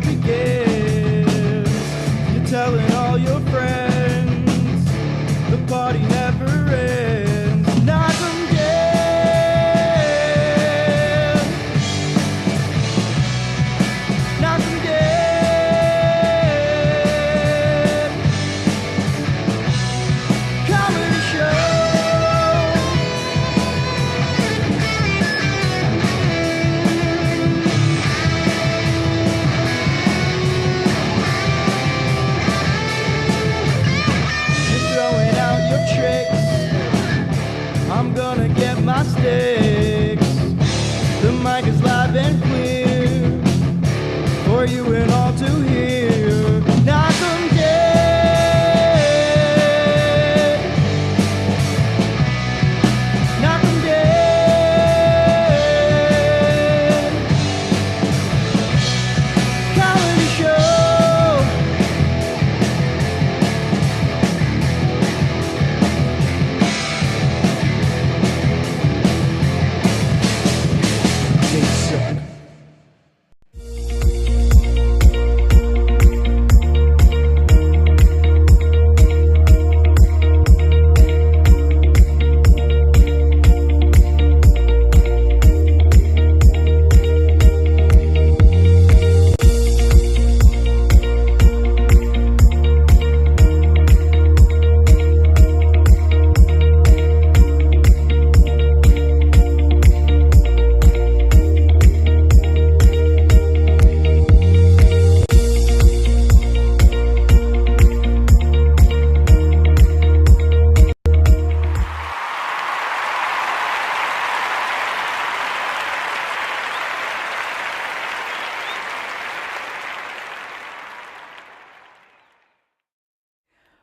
begins. You're telling all your friends the party never ends. Knockem dead. Knockem dead. Comedy show. I'm gonna get my sticks. The mic is live and clear for you and all to hear. Knockem dead. Knockem dead. Comedy show.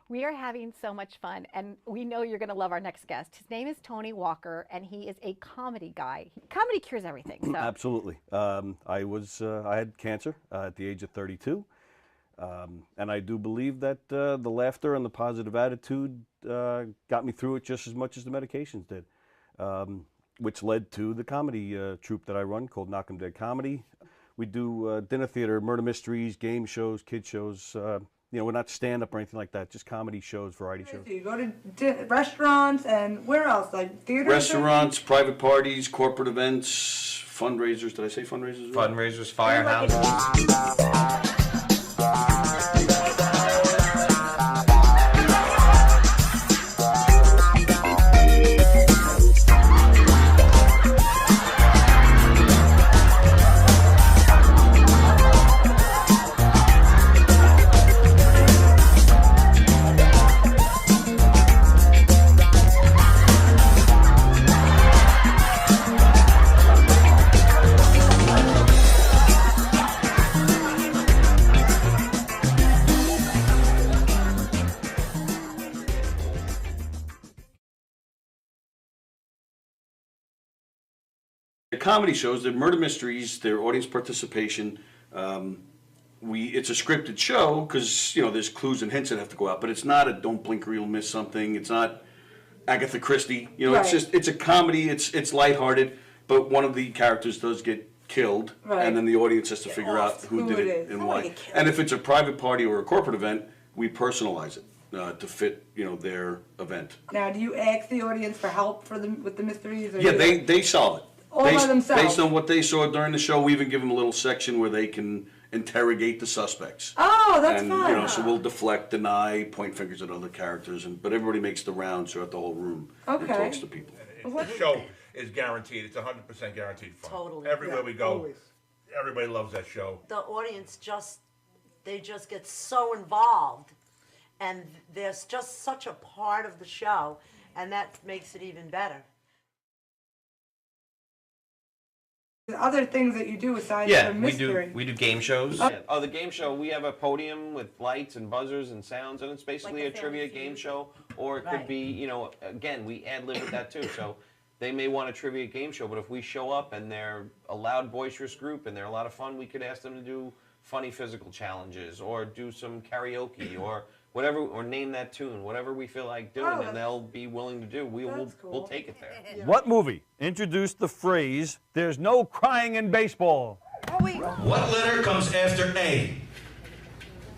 We are having so much fun, and we know you're going to love our next guest. His name is Tony Walker, and he is a comedy guy. Comedy cures everything. So. Absolutely. I had cancer at the age of 32, and I do believe that the laughter and the positive attitude got me through it just as much as the medications did, which led to the comedy troupe that I run called Knockem Dead Comedy. We do dinner theater, murder mysteries, game shows, kid shows. You know, we're not stand-up or anything like that, just comedy shows, variety shows. So you go to restaurants and where else? Like theaters? Restaurants, private parties, corporate events, fundraisers. Did I say fundraisers? Fundraisers, firehouses. The comedy shows, they're murder mysteries, they're audience participation. It's a scripted show because, you know, there's clues and hints that have to go out, but it's not a don't blink or you'll miss something. It's not Agatha Christie. You know, Right. it's a comedy, it's lighthearted, but one of the characters does get killed, Right. and then the audience has to figure out who did it it is. and I why. wanna get killed. And if it's a private party or a corporate event, we personalize it to fit, you know, their event. Now, do you ask the audience for help with the mysteries? Or Yeah, you they solve it. All by themselves? Based on what they saw during the show, we even give them a little section where they can interrogate the suspects. Oh, that's and, fun. You know, so we'll deflect, deny, point fingers at other characters, but everybody makes the rounds throughout the whole room and Okay. talks to people. The show is guaranteed. It's 100% guaranteed fun. Totally. Everywhere we go, always. everybody loves that show. The audience they just get so involved, and there's just such a part of the show, and that makes it even better. The other things that you do aside Yeah, from we do mystery. game shows. Oh, the game show, we have a podium with lights and buzzers and sounds, and it's basically Like a a trivia Family game Feud. show, or it could Right. be, you know, again, we ad-lib with that too. So they may want a trivia game show, but if we show up and they're a loud, boisterous group and they're a lot of fun, we could ask them to do funny physical challenges or do some karaoke or whatever, or name that tune, whatever we feel like doing, and they'll be willing to do. We'll cool. take it there. What movie introduced the phrase, "There's no crying in baseball"? Oh, wait. What letter comes after A?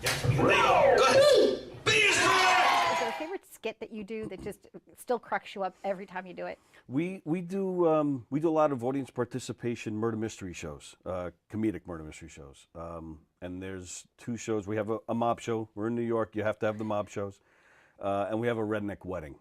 Yes, there you go. Go ahead. B is correct! Is there a favorite skit that you do that just still cracks you up every time you do it? We do a lot of audience participation murder mystery shows, comedic murder mystery shows. And there's 2 shows. We have a mob show. We're in New York. You have to have the mob shows. And we have a redneck wedding,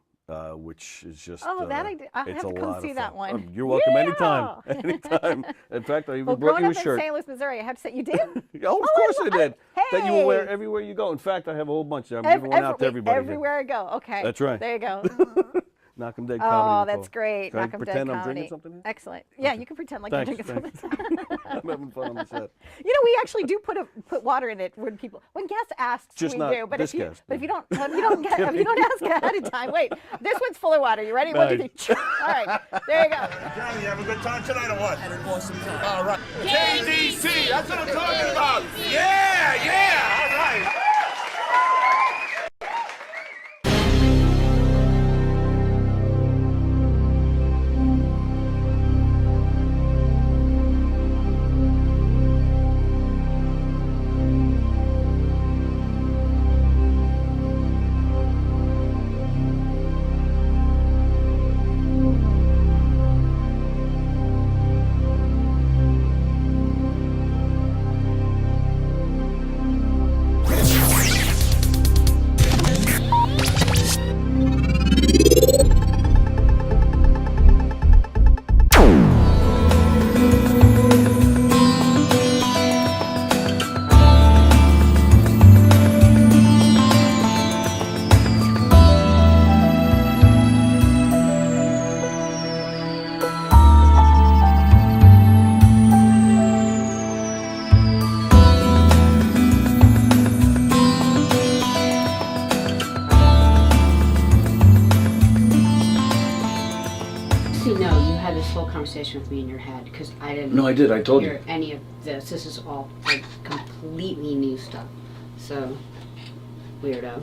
which is just Oh, that I have it's to a come lot see of that fun. one. You're welcome Yeah! anytime. Anytime. In fact, I even Well, brought growing you a up in shirt. St. Louis, Missouri, I have to say, you did? Oh, of course I did. That you will wear Hey! everywhere you go. In fact, I have a whole bunch. I'm giving one out to everybody. Everywhere I go. Okay. That's right. There you go. Knockem Dead Oh, Comedy. that's great. Can I Knockem Dead pretend I'm Comedy. drinking something? Excellent. Yeah, you can pretend like Thanks, you're drinking something. I'm having fun on the set. You know, we actually do put water in it when guests ask. Just we not do. But this if you guest, but if you don't ask ahead of time, wait, this one's full of water. You ready? Nice. 1, 2, 3. All right, there you go. Johnny, you have a good time tonight or what? Had an awesome time. All right. KDC, that's what I'm talking about. Yeah, all right. Conversation with me in your head because I didn't. No, I did. I told hear you. any of this. This is all like completely new stuff. So weirdo.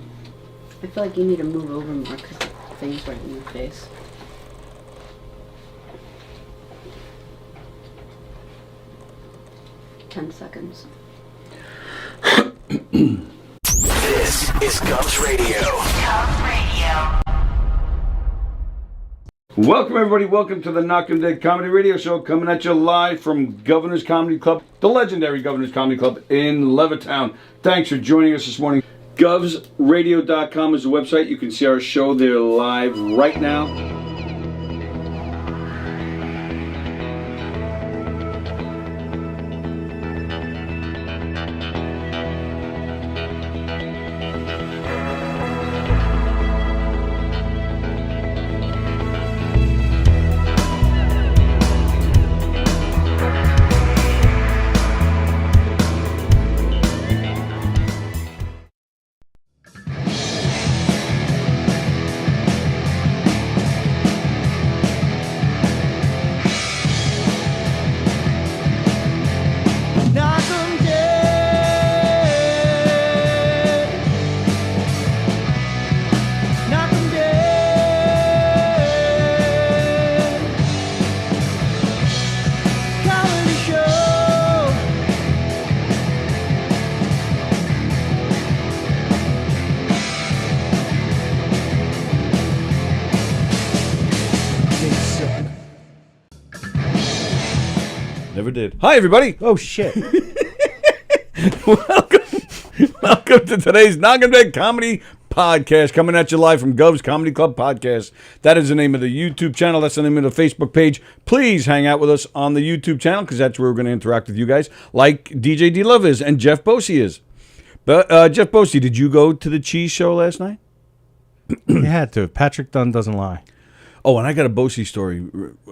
I feel like you need to move over more because things right in your face. $10 seconds. This is Cubs Radio. Cubs Radio. Welcome, everybody. Welcome to the Knockem Dead Comedy Radio Show, coming at you live from Governor's Comedy Club, the legendary Governor's Comedy Club in Levittown. Thanks for joining us this morning. GovsRadio.com is the website. You can see our show there live right now. Knockem dead. Knockem dead. Comedy show. Never did. Hi, everybody. Oh, shit. Welcome to today's Knockem Dead Comedy Podcast, coming at you live from Gov's Comedy Club Podcast. That is the name of the YouTube channel. That's the name of the Facebook page. Please hang out with us on the YouTube channel because that's where we're going to interact with you guys, like DJ D Love is and Jeff Bosey is. But Jeff Bosey, did you go to the cheese show last night? You had to. Patrick Dunn doesn't lie. Oh, and I got a Bosey story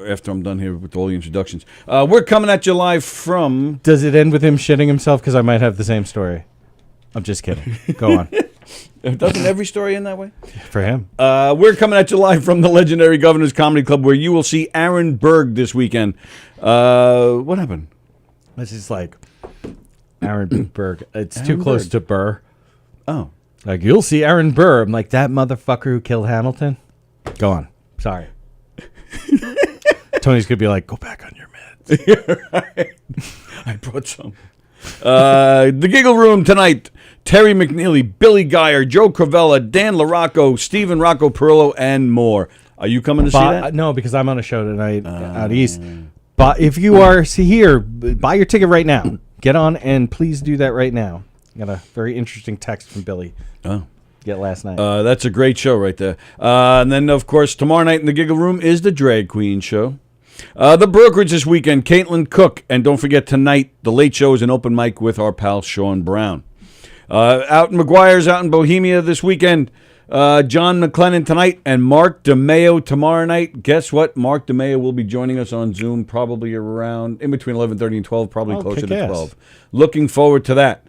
after I'm done here with all the introductions. We're coming at you live from... Does it end with him shitting himself? Because I might have the same story. I'm just kidding. Go on. Doesn't every story end that way? For him. We're coming at you live from the legendary Governor's Comedy Club, where you will see Aaron Berg this weekend. What happened? This is like Aaron Burr. It's Aaron too close Berg. to Burr. Oh. Like, you'll see Aaron Burr. I'm like, that motherfucker who killed Hamilton? Go on. Sorry. Tony's going to be like, go back on your meds. Right. I brought some. The Giggle Room tonight. Terry McNeely, Billy Geyer, Joe Cravella, Dan LaRocco, Stephen Rocco Perillo, and more. Are you coming to see that? No, because I'm on a show tonight out east. But if you are here, buy your ticket right now. Get on and please do that right now. Got a very interesting text from Billy. Oh. Get last night. That's a great show right there. And then, of course, tomorrow night in the Giggle Room is the Drag Queen show. The Brokerage this weekend, Caitlin Cook. And don't forget, tonight, the Late Show is an open mic with our pal Sean Brown. Out in McGuire's, out in Bohemia this weekend, John McLennan tonight and Mark DeMeo tomorrow night. Guess what? Mark DeMeo will be joining us on Zoom probably around in between 11:30 and 12, probably closer to 12. Looking forward to that.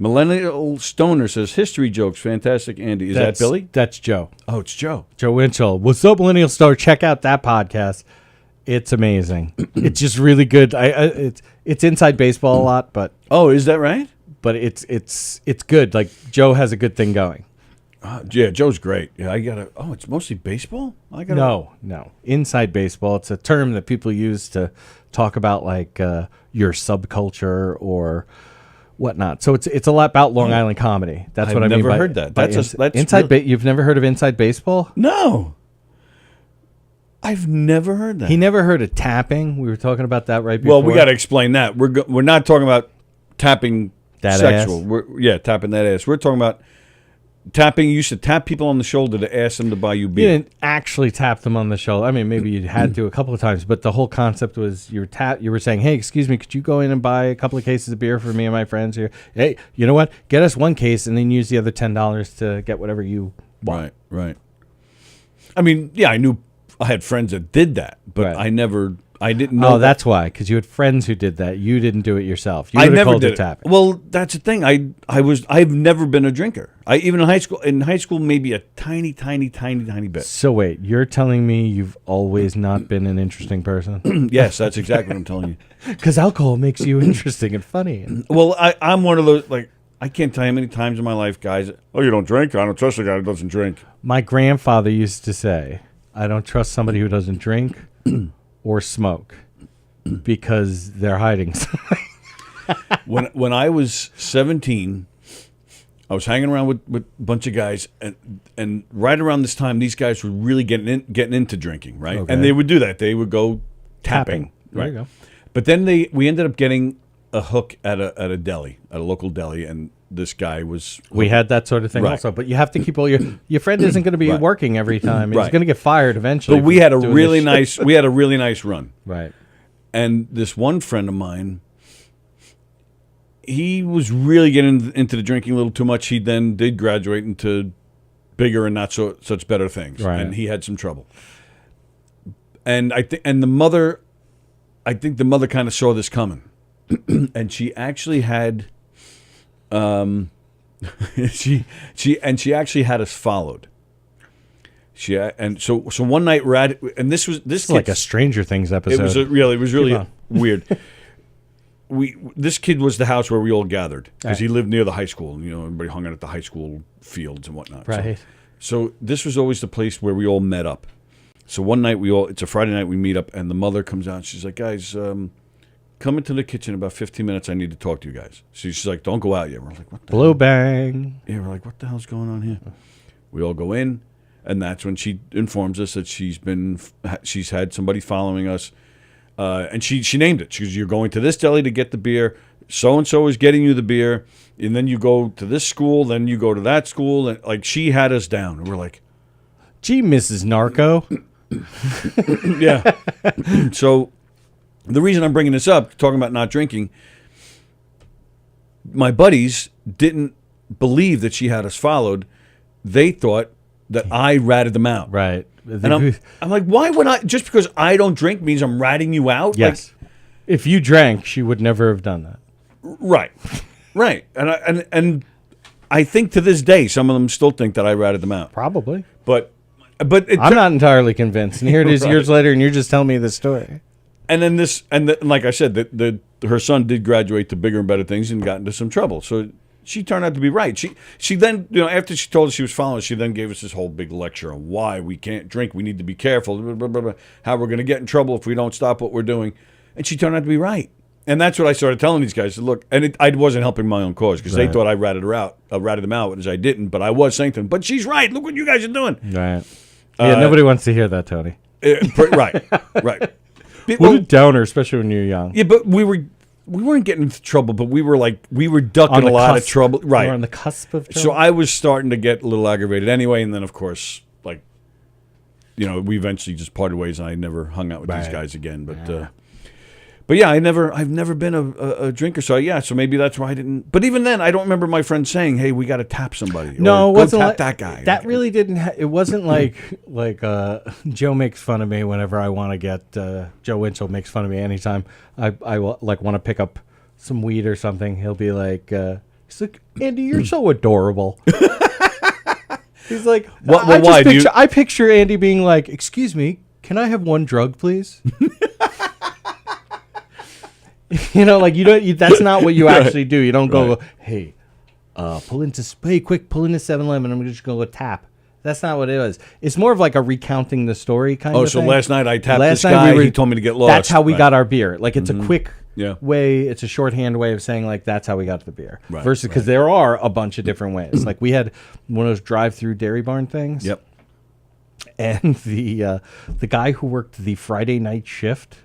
Millennial Stoner says, history jokes, fantastic, Andy. Is that Billy? That's Joe. Oh, it's Joe. Joe Winchell. What's up, Millennial Stoner? Check out that podcast. It's amazing. It's just really good. It's inside baseball a lot, but oh, is that right? But it's good. Like Joe has a good thing going. Yeah, Joe's great. Yeah, I gotta. Oh, it's mostly baseball. No, inside baseball. It's a term that people use to talk about like your subculture or whatnot. So it's a lot about Long Island comedy. That's what I mean. I've never by, heard that. By That's inside. You've never heard of inside baseball? No. I've never heard that. He never heard of tapping. We were talking about that right before. Well, we got to explain that. We're not talking about tapping that sexual. Tapping that ass. We're talking about tapping. You used to tap people on the shoulder to ask them to buy you beer. You didn't actually tap them on the shoulder. I mean, maybe you had to a couple of times, but the whole concept was you were saying, "Hey, excuse me, could you go in and buy a couple of cases of beer for me and my friends here? Hey, you know what? Get us one case and then use the other $10 to get whatever you want." Right. I mean, yeah, I had friends that did that, but I didn't know. Oh, that's why, because you had friends who did that. You didn't do it yourself. You I never called did it tapping. Well, that's the thing. I've never been a drinker. Even in high school. In high school, maybe a tiny bit. So wait, you're telling me you've always not been an interesting person? Yes, that's exactly what I'm telling you. Because alcohol makes you interesting and funny. Well, I'm one of those, like, I can't tell you how many times in my life, guys, oh, you don't drink? I don't trust a guy who doesn't drink. My grandfather used to say, I don't trust somebody who doesn't drink or smoke because they're hiding something. When I was 17, I was hanging around with a bunch of guys, and right around this time, these guys were really getting into drinking, right? Okay. And they would do that. They would go tapping. There right? you go. But then we ended up getting a hook at a deli, at a local deli, and this guy was... We had that sort of thing also, but you have to keep all your friend isn't going to be working every time. He's going to get fired eventually. But we had a really nice run. Right. And this one friend of mine, he was really getting into the drinking a little too much. He then did graduate into bigger and not such better things. Right. And he had some trouble. And I think the mother kind of saw this coming. And she actually had she actually had us followed. So one night and this is like a Stranger Things episode. It was really weird. This kid was the house where we all gathered because he lived near the high school. You know, everybody hung out at the high school fields and whatnot. Right. So this was always the place where we all met up. So one night it's a Friday night, we meet up, and the mother comes out. She's like, guys, come into the kitchen in about 15 minutes. I need to talk to you guys. So she's like, don't go out yet. We're like, what the Blow bang. Yeah, we're like, what the hell's going on here? We all go in, and that's when she informs us that she's had somebody following us. And she named it. She goes, you're going to this deli to get the beer. So-and-so is getting you the beer. And then you go to this school. Then you go to that school. And like, she had us down. And we're like, gee, Mrs. Narco. Yeah. So the reason I'm bringing this up, talking about not drinking, my buddies didn't believe that she had us followed. They thought that I ratted them out. Right. And I'm like, why would I? Just because I don't drink means I'm ratting you out? Yes. Like, if you drank, she would never have done that. Right. Right. And I think to this day, some of them still think that I ratted them out. Probably. But I'm not entirely convinced. And here it is years later, and you're just telling me this story. And then like I said, her son did graduate to bigger and better things and got into some trouble. So she turned out to be right. She then, after she told us she was following us, she then gave us this whole big lecture on why we can't drink. We need to be careful. Blah, blah, blah, blah, how we're going to get in trouble if we don't stop what we're doing. And she turned out to be right. And that's what I started telling these guys. Look, and I wasn't helping my own cause because they thought I ratted them out, as I didn't. But I was saying to them, but she's right. Look what you guys are doing. Right. Yeah, nobody wants to hear that, Tony. Right. What a downer, especially when you're young. Yeah, but we weren't getting into trouble, but we were ducking a lot of trouble. Right. We were on the cusp of trouble. So I was starting to get a little aggravated anyway, and then of course, we eventually just parted ways, and I never hung out with these guys again. But yeah, I've never been a drinker, so so maybe that's why I didn't. But even then, I don't remember my friend saying, "Hey, we got to tap somebody." No, it wasn't like that guy. That really didn't. It wasn't like Joe makes fun of me whenever I want to get. Joe Winchell makes fun of me anytime I want to pick up some weed or something. He'll be like, he's like, Andy, you're so adorable. He's like, why? I picture Andy being like, excuse me, can I have one drug, please? You don't. That's not what you actually do. You don't go, hey, pull into 7-Eleven. I'm just gonna go tap. That's not what it was. It's more of like a recounting the story kind of thing. Oh, so last night I tapped this guy. He told me to get lost. That's how we got our beer. Like it's a quick Yeah. way. It's a shorthand way of saying like that's how we got the beer. Right, Versus because there are a bunch of different ways. Like we had one of those drive-through Dairy Barn things. Yep. And the guy who worked the Friday night shift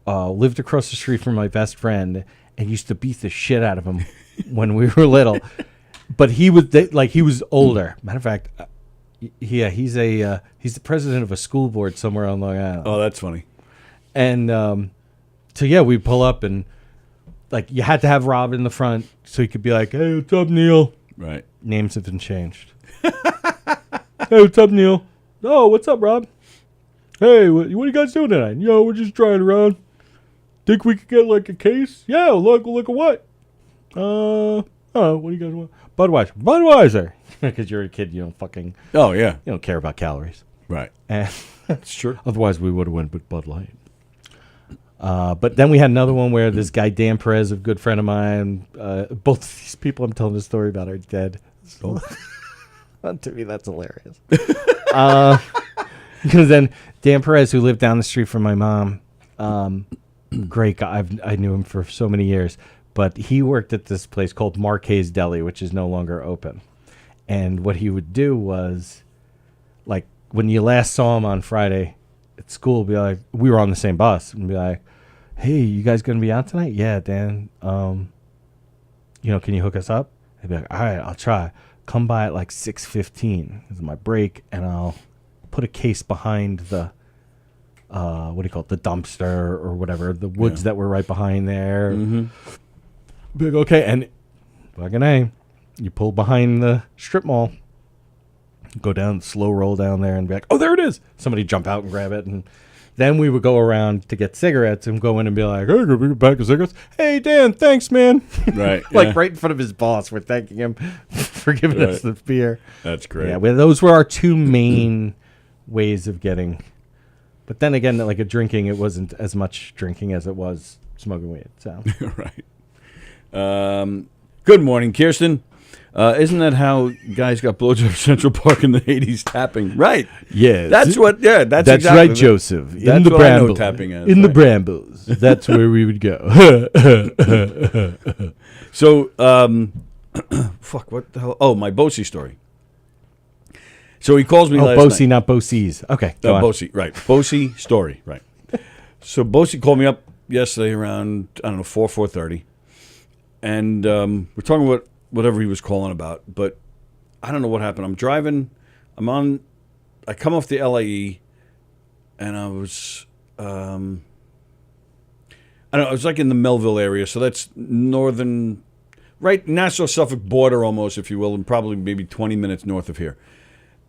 lived across the street from my best friend and used to beat the shit out of him when we were little. But he was he was older. Matter of fact, yeah, he's the president of a school board somewhere on Long Island. Oh, that's funny. And so yeah, we pull up and like you had to have Rob in the front so he could be like, "Hey, what's up, Neil?" Right. Names have been changed. Hey, what's up, Neil? Oh, what's up, Rob? Hey, what are you guys doing tonight? Yo, we're just driving around. Think we could get like a case? Yeah, look at what? What do you guys want? Budweiser. Because you're a kid, you don't fucking. Oh yeah. You don't care about calories. Right. And that's true. Otherwise, we would have went with Bud Light. But then we had another one where this guy Dan Perez, a good friend of mine, both of these people I'm telling the story about are dead. So, to me, that's hilarious. Because then Dan Perez, who lived down the street from my mom, great guy. I knew him for so many years, but he worked at this place called Marquez Deli, which is no longer open. And what he would do was, like, when you last saw him on Friday at school, be like, we were on the same bus, and be like, "Hey, you guys gonna be out tonight?" "Yeah, Dan. Can you hook us up?" I'd be like, "All right, I'll try. Come by at like 6:15. This is my break, and I'll put a case behind the what do you call it? The dumpster or whatever, the woods that were right behind there." Mm-hmm. Be like, okay, and fucking A, you pull behind the strip mall, go down, slow roll down there, and be like, "Oh, there it is!" Somebody jump out and grab it, and then we would go around to get cigarettes and go in and be like, "Hey, give me a pack of cigarettes. Hey, Dan, thanks, man." Right. Like right in front of his boss, we're thanking him for giving us the beer. That's great. Yeah, those were our two main ways of getting. But then again, like a drinking, it wasn't as much drinking as it was smoking weed. So right. Good morning, Kirsten. Isn't that how guys got blowjobs at Central Park in the 80s tapping? Right. Yeah. That's what, that's exactly right, that. Joseph. That's in the what brambles. I know tapping as. In the brambles. That's where we would go. So, fuck, what the hell? Oh, my Bosie story. So he calls me last Bosie, night. not Bosie's. Okay, go on. Bosie, right. Bosie story, right. So Bosie called me up yesterday around, 4:30. And we're talking about whatever he was calling about, but I don't know what happened. I'm driving. I come off the LAE, and I was, I don't know, I was like in the Melville area, so that's northern, right, Nassau-Suffolk border almost, if you will, and probably maybe 20 minutes north of here.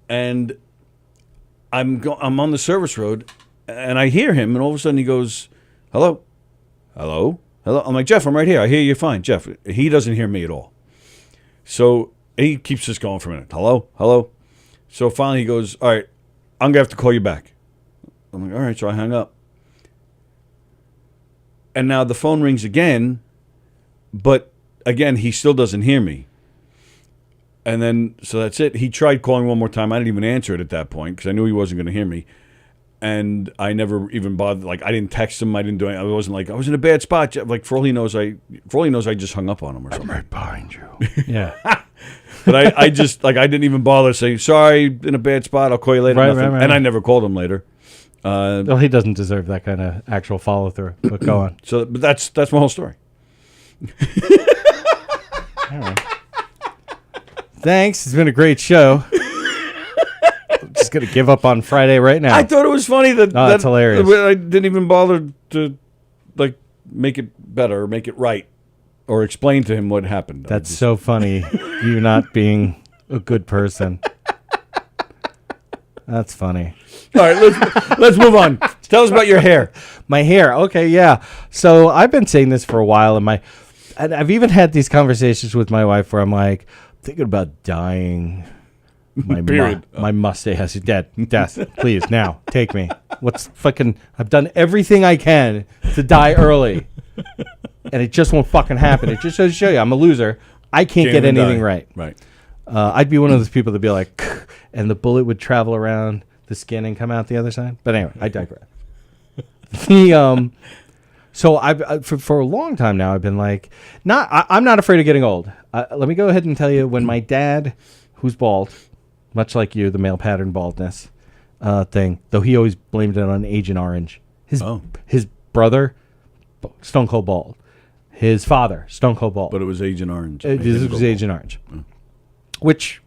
And I'm on the service road, and I hear him, and all of a sudden he goes, "Hello? Hello? Hello?" I'm like, "Jeff, I'm right here. I hear you fine." Jeff, he doesn't hear me at all. So he keeps just going for a minute. "Hello? Hello?" So finally he goes, "All right, I'm going to have to call you back." I'm like, "All right." So I hung up. And now the phone rings again, but again, he still doesn't hear me. And then, so that's it. He tried calling one more time. I didn't even answer it at that point because I knew he wasn't going to hear me. And I never even bothered. Like, I didn't text him. I didn't do anything. I wasn't like, I was in a bad spot. Like, for all he knows, I just hung up on him or something. I'm right behind you. Yeah. But I just, like, I didn't even bother to say, sorry, in a bad spot. I'll call you later. Right, Nothing. right. And I never called him later. Well, he doesn't deserve that kind of actual follow through. But go on. So, but that's my whole story. All right. Thanks. It's been a great show. I'm just gonna give up on Friday right now. I thought it was funny that that's hilarious. I didn't even bother to like make it better, or make it right, or explain to him what happened. That's so funny. You not being a good person. That's funny. All right, let's move on. Tell us about your hair. My hair. Okay, yeah. So I've been saying this for a while, and I've even had these conversations with my wife where I'm like thinking about dying. My mustache is dead. Death. Please, now take me. I've done everything I can to die early, and it just won't fucking happen. It just shows you I'm a loser. I can't get anything right. Right. I'd be one of those people that'd be like, and the bullet would travel around the skin and come out the other side. But anyway, I digress. So I've for a long time now I've been like, I'm not afraid of getting old. Let me go ahead and tell you, when my dad, who's bald, much like you, the male pattern baldness thing, though he always blamed it on Agent Orange. His brother, stone cold bald. His father, stone cold bald. But it was Agent Orange. It was Agent Orange. Which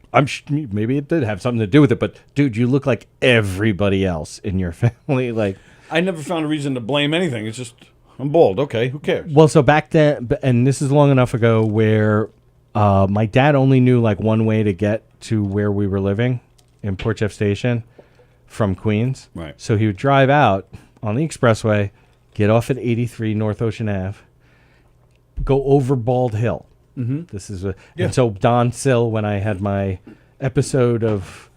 maybe it did have something to do with it, but dude, you look like everybody else in your family. Like, I never found a reason to blame anything. It's just, I'm bald. Okay, who cares? Well, so back then, and this is long enough ago, where my dad only knew like one way to get to where we were living in Port Jeff Station from Queens. Right. So he would drive out on the expressway, get off at 83 North Ocean Ave, go over Bald Hill. Mm-hmm. This is and so Don Sill, when I had my episode of,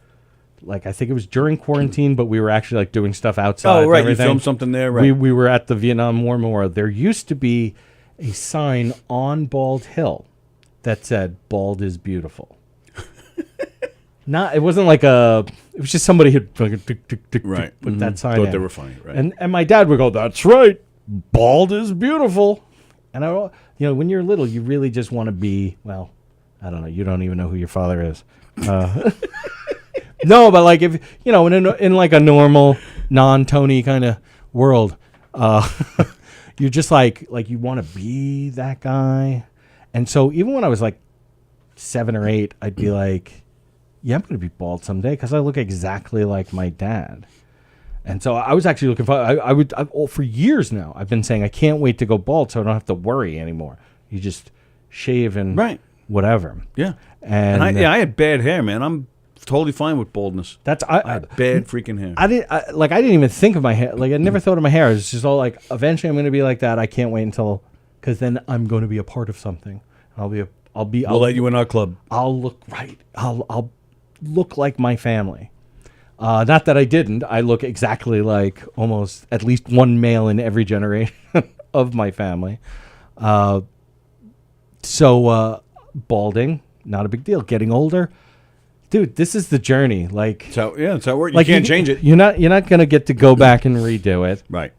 like, I think it was during quarantine, but we were actually like doing stuff outside. Oh, right. You filmed something there, right? We were at the Vietnam War Memorial. There used to be a sign on Bald Hill that said "Bald is beautiful." It wasn't like it was just somebody who put that sign. Thought in. they were funny, right? And my dad would go, "That's right, bald is beautiful." And when you're little, you really just want to be, well, I don't know. You don't even know who your father is. No, but like, if in like a normal non-Tony kind of world, you're just like you want to be that guy. And so even when I was like 7 or 8, I'd be like, yeah, I'm going to be bald someday because I look exactly like my dad. And so I was actually looking for, for years now, I've been saying I can't wait to go bald so I don't have to worry anymore. You just shave and whatever. Yeah. And I had bad hair, man. I'm totally fine with baldness. I had bad freaking hair. I didn't even think of my hair. Like, I never thought of my hair. It's just all like, eventually I'm going to be like that. I can't wait because then I'm going to be a part of something. We'll let you in our club. I'll look right. I'll look like my family. Not that I didn't. I look exactly like almost at least one male in every generation of my family. So balding, not a big deal. Getting older, dude, this is the journey. Like, that's how it works. You can't change it. You're not gonna get to go back and redo it. Right.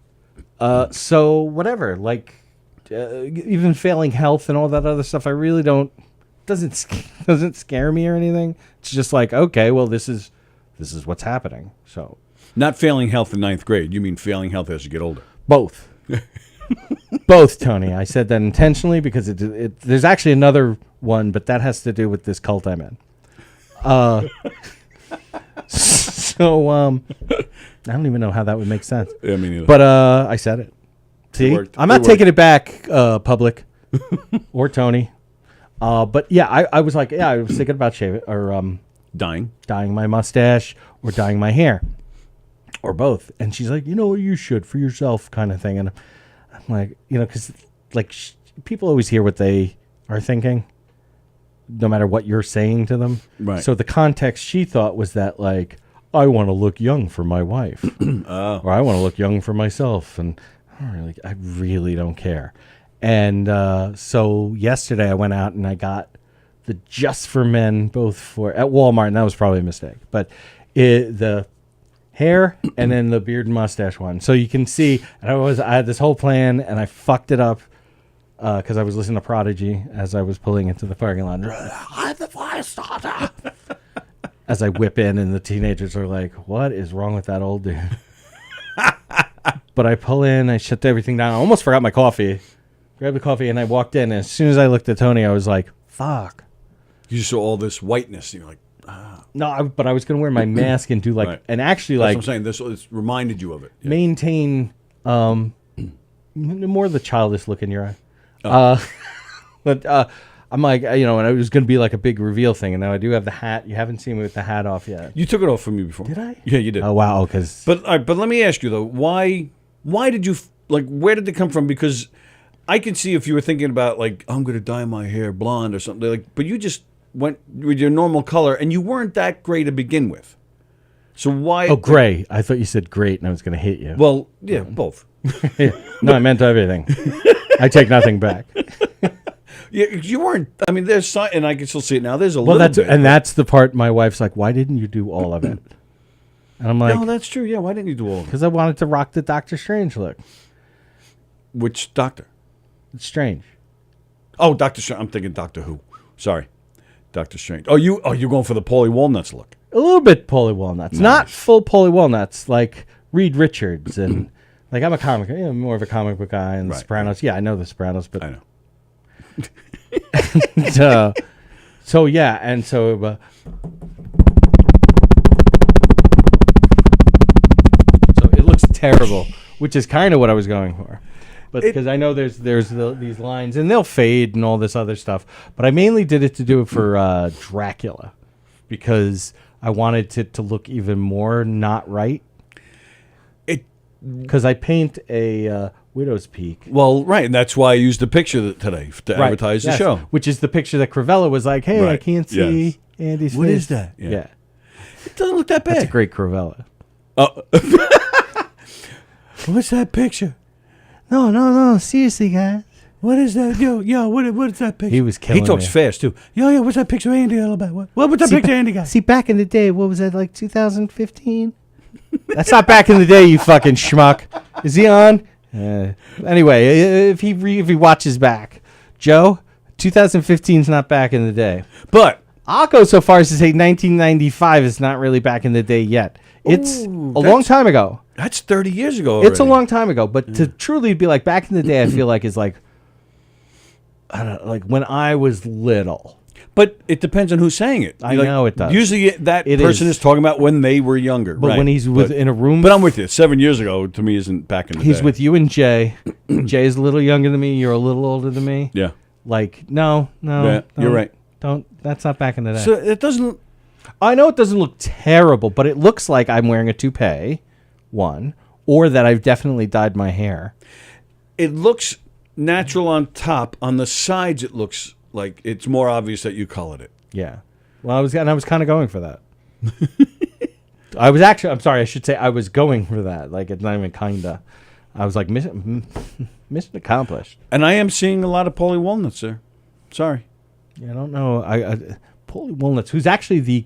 So whatever. Like, even failing health and all that other stuff, I really doesn't scare me or anything. It's just like, okay, well, this is what's happening. So, not failing health in 9th grade. You mean failing health as you get older? Both. Both, Tony. I said that intentionally because there's actually another one, but that has to do with this cult I'm in. So, I don't even know how that would make sense. Yeah, me neither. But I said it. See, I'm not taking it back, public or Tony. But yeah, I was like, I was thinking about shaving or dyeing my mustache or dyeing my hair or both. And she's like, you should for yourself kind of thing. And I'm like, because like people always hear what they are thinking, no matter what you're saying to them. Right. So the context she thought was that like, I want to look young for my wife or I want to look young for myself. And I really don't care. And so yesterday I went out and I got the Just for Men both at Walmart, and that was probably a mistake. But the hair and then the beard and mustache one. So you can see, and I had this whole plan and I fucked it up because I was listening to Prodigy as I was pulling into the parking lot. I'm the fire starter. As I whip in, and the teenagers are like, "What is wrong with that old dude?" But I pull in, I shut everything down. I almost forgot my coffee. Grabbed the coffee and I walked in. And as soon as I looked at Tony, I was like, "Fuck." You saw all this whiteness, and you're like, ah. No, but I was going to wear my mask and do like, Right. and actually That's like, what I'm saying. This reminded you of it. Yeah. maintain more of the childish look in your eye. But I'm like, and it was going to be like a big reveal thing. And now I do have the hat. You haven't seen me with the hat off yet. You took it off from me before. Did I? Yeah, you did. Oh, wow. Because But let me ask you though, why did you where did it come from? Because I could see if you were thinking about like, I'm going to dye my hair blonde or something like, but you just went with your normal color and you weren't that gray to begin with. So why? Oh, gray. I thought you said great and I was going to hit you. Well, yeah, both. No, I meant everything. I take nothing back. Yeah, you weren't. I mean, there's and I can still see it now. There's a Well, little bit. that's the part my wife's like, why didn't you do all of it? And I'm like, no, that's true. Yeah, why didn't you do all of it? because I wanted to rock the Doctor Strange look. Which doctor? It's strange. Oh, Doctor Strange. I'm thinking Doctor Who. Sorry, Doctor Strange. Oh, you're going for the Paulie Walnuts look. A little bit Paulie Walnuts, not full Paulie Walnuts, like Reed Richards and like I'm more of a comic book guy and The Sopranos. Yeah, I know The Sopranos, but I know. So yeah, and so it looks terrible, which is kind of what I was going for. But because I know there's these lines and they'll fade and all this other stuff, but I mainly did it to do it for Dracula because I wanted it to look even more not right. Because I paint a widow's peak. Well, right, and that's why I used the picture today to advertise the show. Which is the picture that Cravella was like, hey, I can't see Andy's face. What is that? Yeah. It doesn't look that bad. That's a great Cravella. Oh. What's that picture? No, seriously, guys. What is that? Yo, what is that picture? He was killing He talks me. fast, too. Yo, what's that picture of Andy all about? What was that picture of Andy got? See, back in the day, what was that, like 2015? That's not back in the day, you fucking schmuck. Is he on? Anyway, if he watches back, Joe, 2015's not back in the day. But I'll go so far as to say 1995 is not really back in the day yet. It's a long time ago. That's 30 years ago already. It's a long time ago, but to truly be like back in the day, I feel like is like, I don't know, like when I was little. But it depends on who's saying it. I know it does. Usually that person is talking about when they were younger. But when he's in a room. But I'm with you. 7 years ago, to me, isn't back in the day. He's with you and Jay. Jay's a little younger than me. You're a little older than me. Yeah. Like, no. Yeah, you're right. That's not back in the day. So it doesn't. I know it doesn't look terrible, but it looks like I'm wearing a toupee, one, or that I've definitely dyed my hair. It looks natural on top. On the sides, it looks like it's more obvious that you colored it. Yeah. Well, I was kind of going for that. I'm sorry, I should say I was going for that. Like, it's not even kinda. I was like, mission accomplished. And I am seeing a lot of Paulie Walnuts there. Sorry. Yeah, I don't know. Paulie Walnuts, who's actually the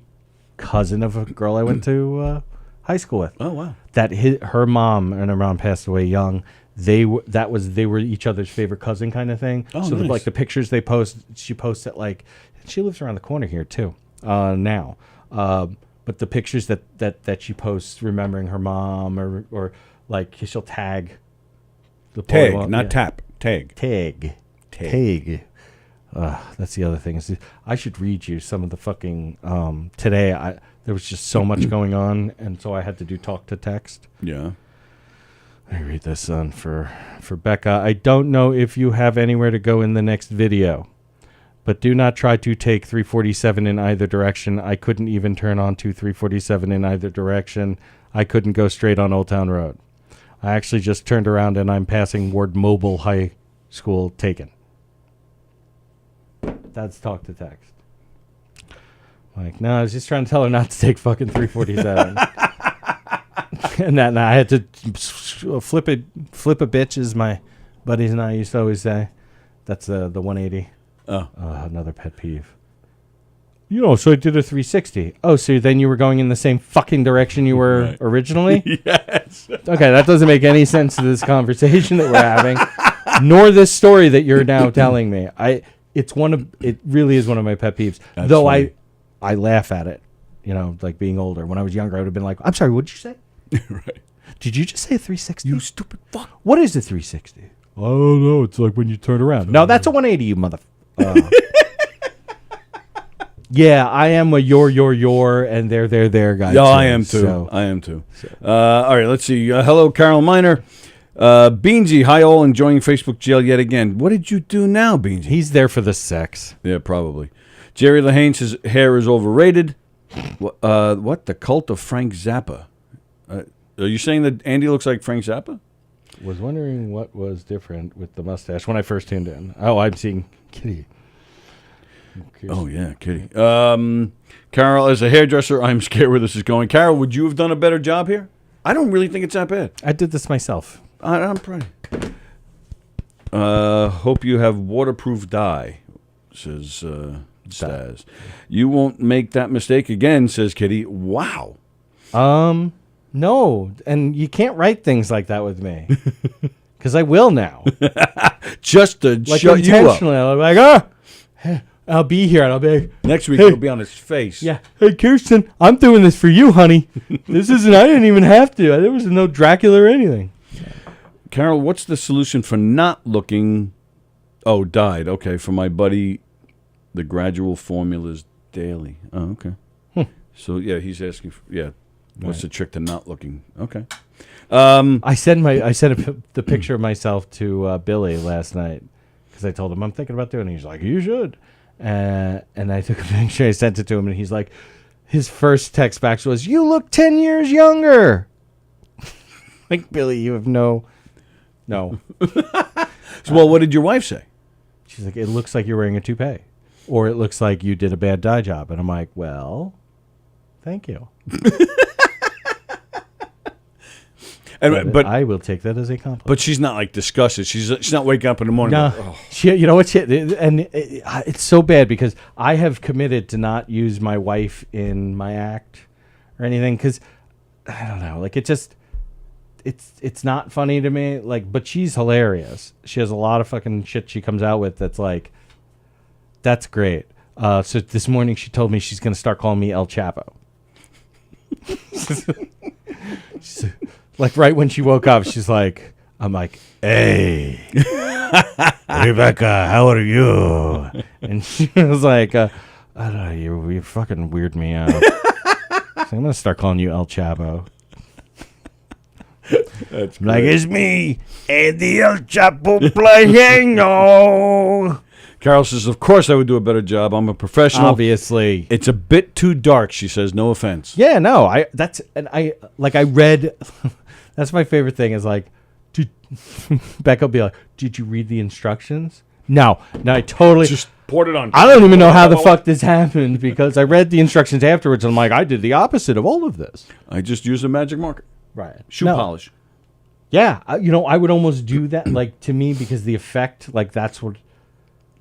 cousin of a girl I went to high school with. Oh, wow. That her mom and her mom passed away young. They were each other's favorite cousin kind of thing. Oh, so nice. like the pictures they post, she posts it like she lives around the corner here too now. But the pictures that she posts remembering her mom or like she'll tag the Tag, Paulie not tap. Tag. Tag. That's the other thing. Is I should read you some of the fucking today. There was just so much going on, and so I had to do talk to text. Yeah. Let me read this on for Becca. I don't know if you have anywhere to go in the next video, but do not try to take 347 in either direction. I couldn't even turn on to 347 in either direction. I couldn't go straight on Old Town Road. I actually just turned around and I'm passing Ward Mobile High School taken. That's talk to text. Like, no, I was just trying to tell her not to take fucking 347. and I had to flip a bitch, as my buddies and I used to always say. That's the 180. Oh. Another pet peeve. So I did a 360. Oh, so then you were going in the same fucking direction you were originally? Yes. Okay, that doesn't make any sense to this conversation that we're having, nor this story that you're now telling me. It really is one of my pet peeves. That's Though funny. I laugh at it, like being older. When I was younger, I would have been like, I'm sorry, what did you say? Right. Did you just say a 360? You stupid fuck. What is a 360? I don't know. It's like when you turn around. No, that's a 180, you mother. Yeah, I am a your, and they're guy. Yeah, I am too. So. I am too. All right, let's see. Hello, Carol Miner. Beansy, hi all, enjoying Facebook jail yet again. What did you do now, Beansy? He's there for the sex. Yeah, probably. Jerry Lahane says hair is overrated. What? The cult of Frank Zappa. Are you saying that Andy looks like Frank Zappa? Was wondering what was different with the mustache when I first tuned in. Oh, I'm seeing Kitty. Oh, yeah, Kitty. Carol, as a hairdresser, I'm scared where this is going. Carol, would you have done a better job here? I don't really think it's that bad. I did this myself. I'm proud. Hope you have waterproof dye, says Staz. You won't make that mistake again, says Kitty. Wow. No, and you can't write things like that with me. Because I will now. Just to shut you up. Intentionally, I'll be like, I'll be here, and I'll be like, next week it'll be on his face. Yeah. Hey, Kirsten, I'm doing this for you, honey. I didn't even have to. There was no Dracula or anything. Carol, what's the solution for not looking... Oh, died. Okay, for my buddy, the gradual formulas daily. Oh, okay. So, yeah, he's asking for... Yeah. What's the trick to not looking? Okay. I sent the picture of myself to Billy last night because I told him I'm thinking about doing it. He's like, you should. And I took a picture. I sent it to him, and he's like, his first text back was, "You look 10 years younger." Like, Billy, you have no. So, well, what did your wife say? She's like, it looks like you're wearing a toupee, or it looks like you did a bad dye job. And I'm like, well, thank you. But I will take that as a compliment. But she's not like disgusted. She's not waking up in the morning. No, like, oh. you know what? It's so bad because I have committed to not use my wife in my act or anything because I don't know. Like it's not funny to me. Like, but she's hilarious. She has a lot of fucking shit she comes out with that's like, that's great. So this morning she told me she's gonna start calling me El Chapo. Like right when she woke up, I'm like, hey, Rebecca, how are you? And she was like, I don't know, you fucking weird me out. So I'm going to start calling you El Chapo. That's like, it's me, Eddie El Chapo playing. Carol says, of course I would do a better job. I'm a professional. Obviously. It's a bit too dark, she says. No offense. Yeah, no. I read... That's my favorite thing is like... Becca will be like, did you read the instructions? No, I totally... Just poured it on. I don't even know how the fuck this happened because I read the instructions afterwards and I'm like, I did the opposite of all of this. I just used a magic marker. Right. Shoe polish. Yeah. I would almost do that, like, to me, because the effect, like, that's what...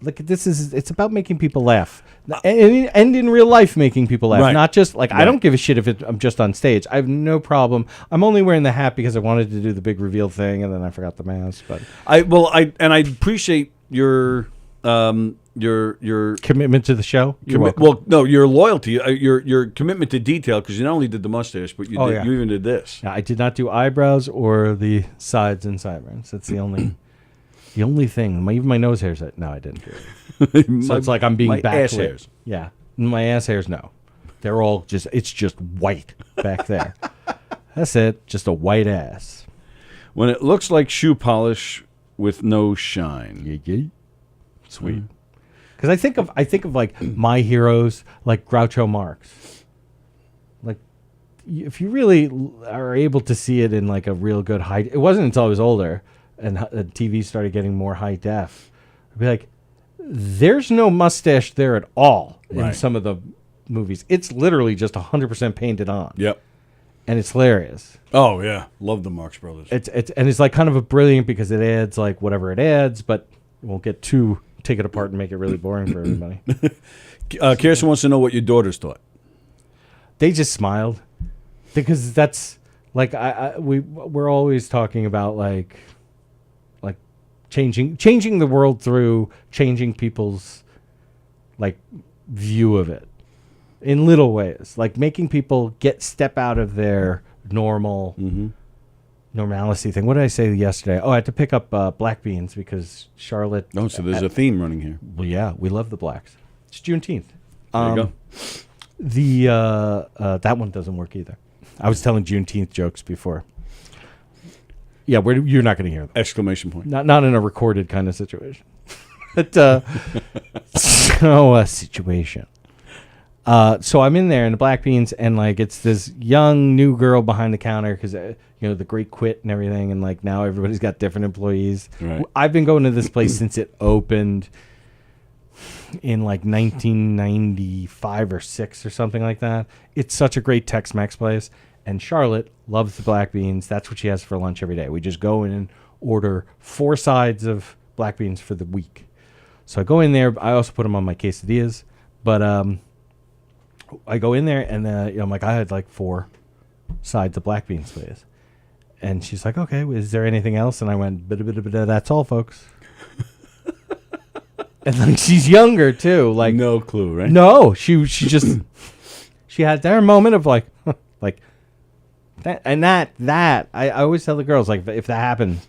Like, it's about making people laugh. And in real life, making people laugh. Right. Not just, like, Right. I don't give a shit if I'm just on stage. I have no problem. I'm only wearing the hat because I wanted to do the big reveal thing, and then I forgot the mask. But I appreciate your commitment to the show. Your loyalty, your commitment to detail, because you not only did the mustache, but you even did this. Yeah, I did not do eyebrows or the sides and sideburns. That's the only... The only thing, even my nose hairs, no, I didn't do it. So it's like I'm being my backlit. ass hairs. Yeah, my ass hairs, no. They're all it's just white back there. That's it, just a white ass. When it looks like shoe polish with no shine. Sweet. Because I think of like my heroes, like Groucho Marx. Like, if you really are able to see it in like a real good high, it wasn't until I was older and TV started getting more high def. I'd be like, there's no mustache there at all in some of the movies. It's literally just 100% painted on. Yep. And it's hilarious. Oh yeah, love the Marx Brothers. It's like kind of a brilliant because it adds like whatever it adds, but won't get take it apart and make it really boring for everybody. Kirsten wants to know what your daughters thought. They just smiled because that's like we're always talking about like changing the world through changing people's like view of it in little ways, like making people step out of their normalcy thing. What did I say yesterday? Oh, I had to pick up black beans because Charlotte. Oh, so there's a theme running here. Well, yeah, we love the blacks. It's Juneteenth. There you go. That one doesn't work either. I was telling Juneteenth jokes before. Yeah, you're not going to hear them. Exclamation point. Not in a recorded kind of situation. But situation. So I'm in there in the black beans, and like it's this young new girl behind the counter because the great quit and everything, and like now everybody's got different employees. Right. I've been going to this place since it opened in like 1995 or 6 or something like that. It's such a great Tex-Mex place, and Charlotte loves the black beans. That's what she has for lunch every day. We just go in and order 4 sides of black beans for the week. So I go in there. I also put them on my quesadillas, but I go in there and I'm like, I had like 4 sides of black beans, please. And she's like, okay, is there anything else? And I went, that's all, folks. And like she's younger too, like no clue, right? No, she just she had their moment of like like that, and that I always tell the girls, like, if that happens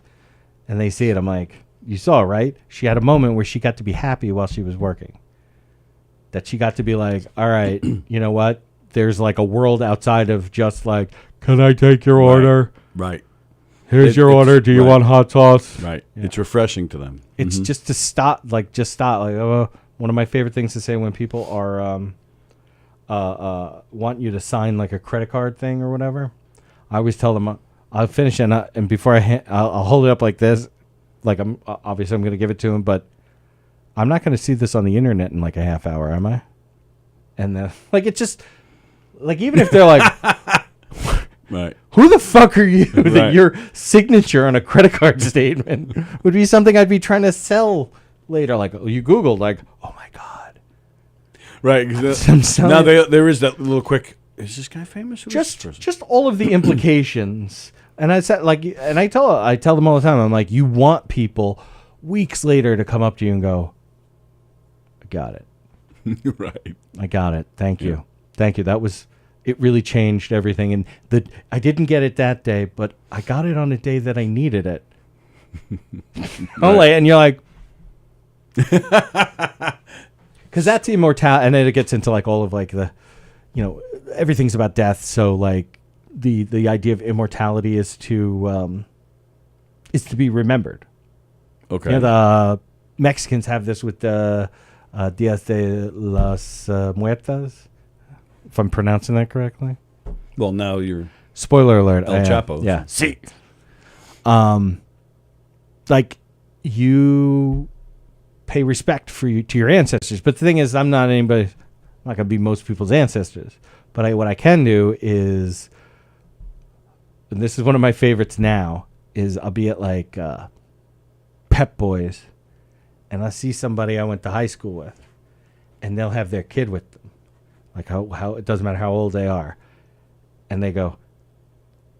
and they see it, I'm like, you saw, right? She had a moment where she got to be happy while she was working. That she got to be like, all right, you know what? There's like a world outside of just like, can I take your order? Right. Here's your order. Do you want hot sauce? Right. Yeah. It's refreshing to them. It's just to stop. Like, one of my favorite things to say when people are want you to sign like a credit card thing or whatever. I always tell them I'll finish it and before I'll hold it up like this, like I'm obviously I'm going to give it to him, but I'm not going to see this on the internet in like a half hour, am I? And like it's just like even if they're like. Right. Who the fuck are you that Right. your signature on a credit card statement would be something I'd be trying to sell later? Like, you Googled, like, oh my God. Right. Now there is that little quick, is this guy famous? Who is this person? Just all of the implications. And I said, like, and I tell them all the time, I'm like, you want people weeks later to come up to you and go, I got it. Right. I got it. Thank you. Thank you. It really changed everything. And I didn't get it that day, but I got it on a day that I needed it. And you're like, because that's immortality. And then it gets into like all of like the, everything's about death. So like the idea of immortality is to be remembered. Okay. The Mexicans have this with the Dias de los Muertos. If I'm pronouncing that correctly. Well, now you're... Spoiler alert. El Chapo. Yeah. See. Like, you pay respect to your ancestors. But the thing is, I'm not going to be most people's ancestors. But what I can do is, and this is one of my favorites now, is I'll be at like Pep Boys, and I'll see somebody I went to high school with, and they'll have their kid with them. Like how it doesn't matter how old they are. And they go,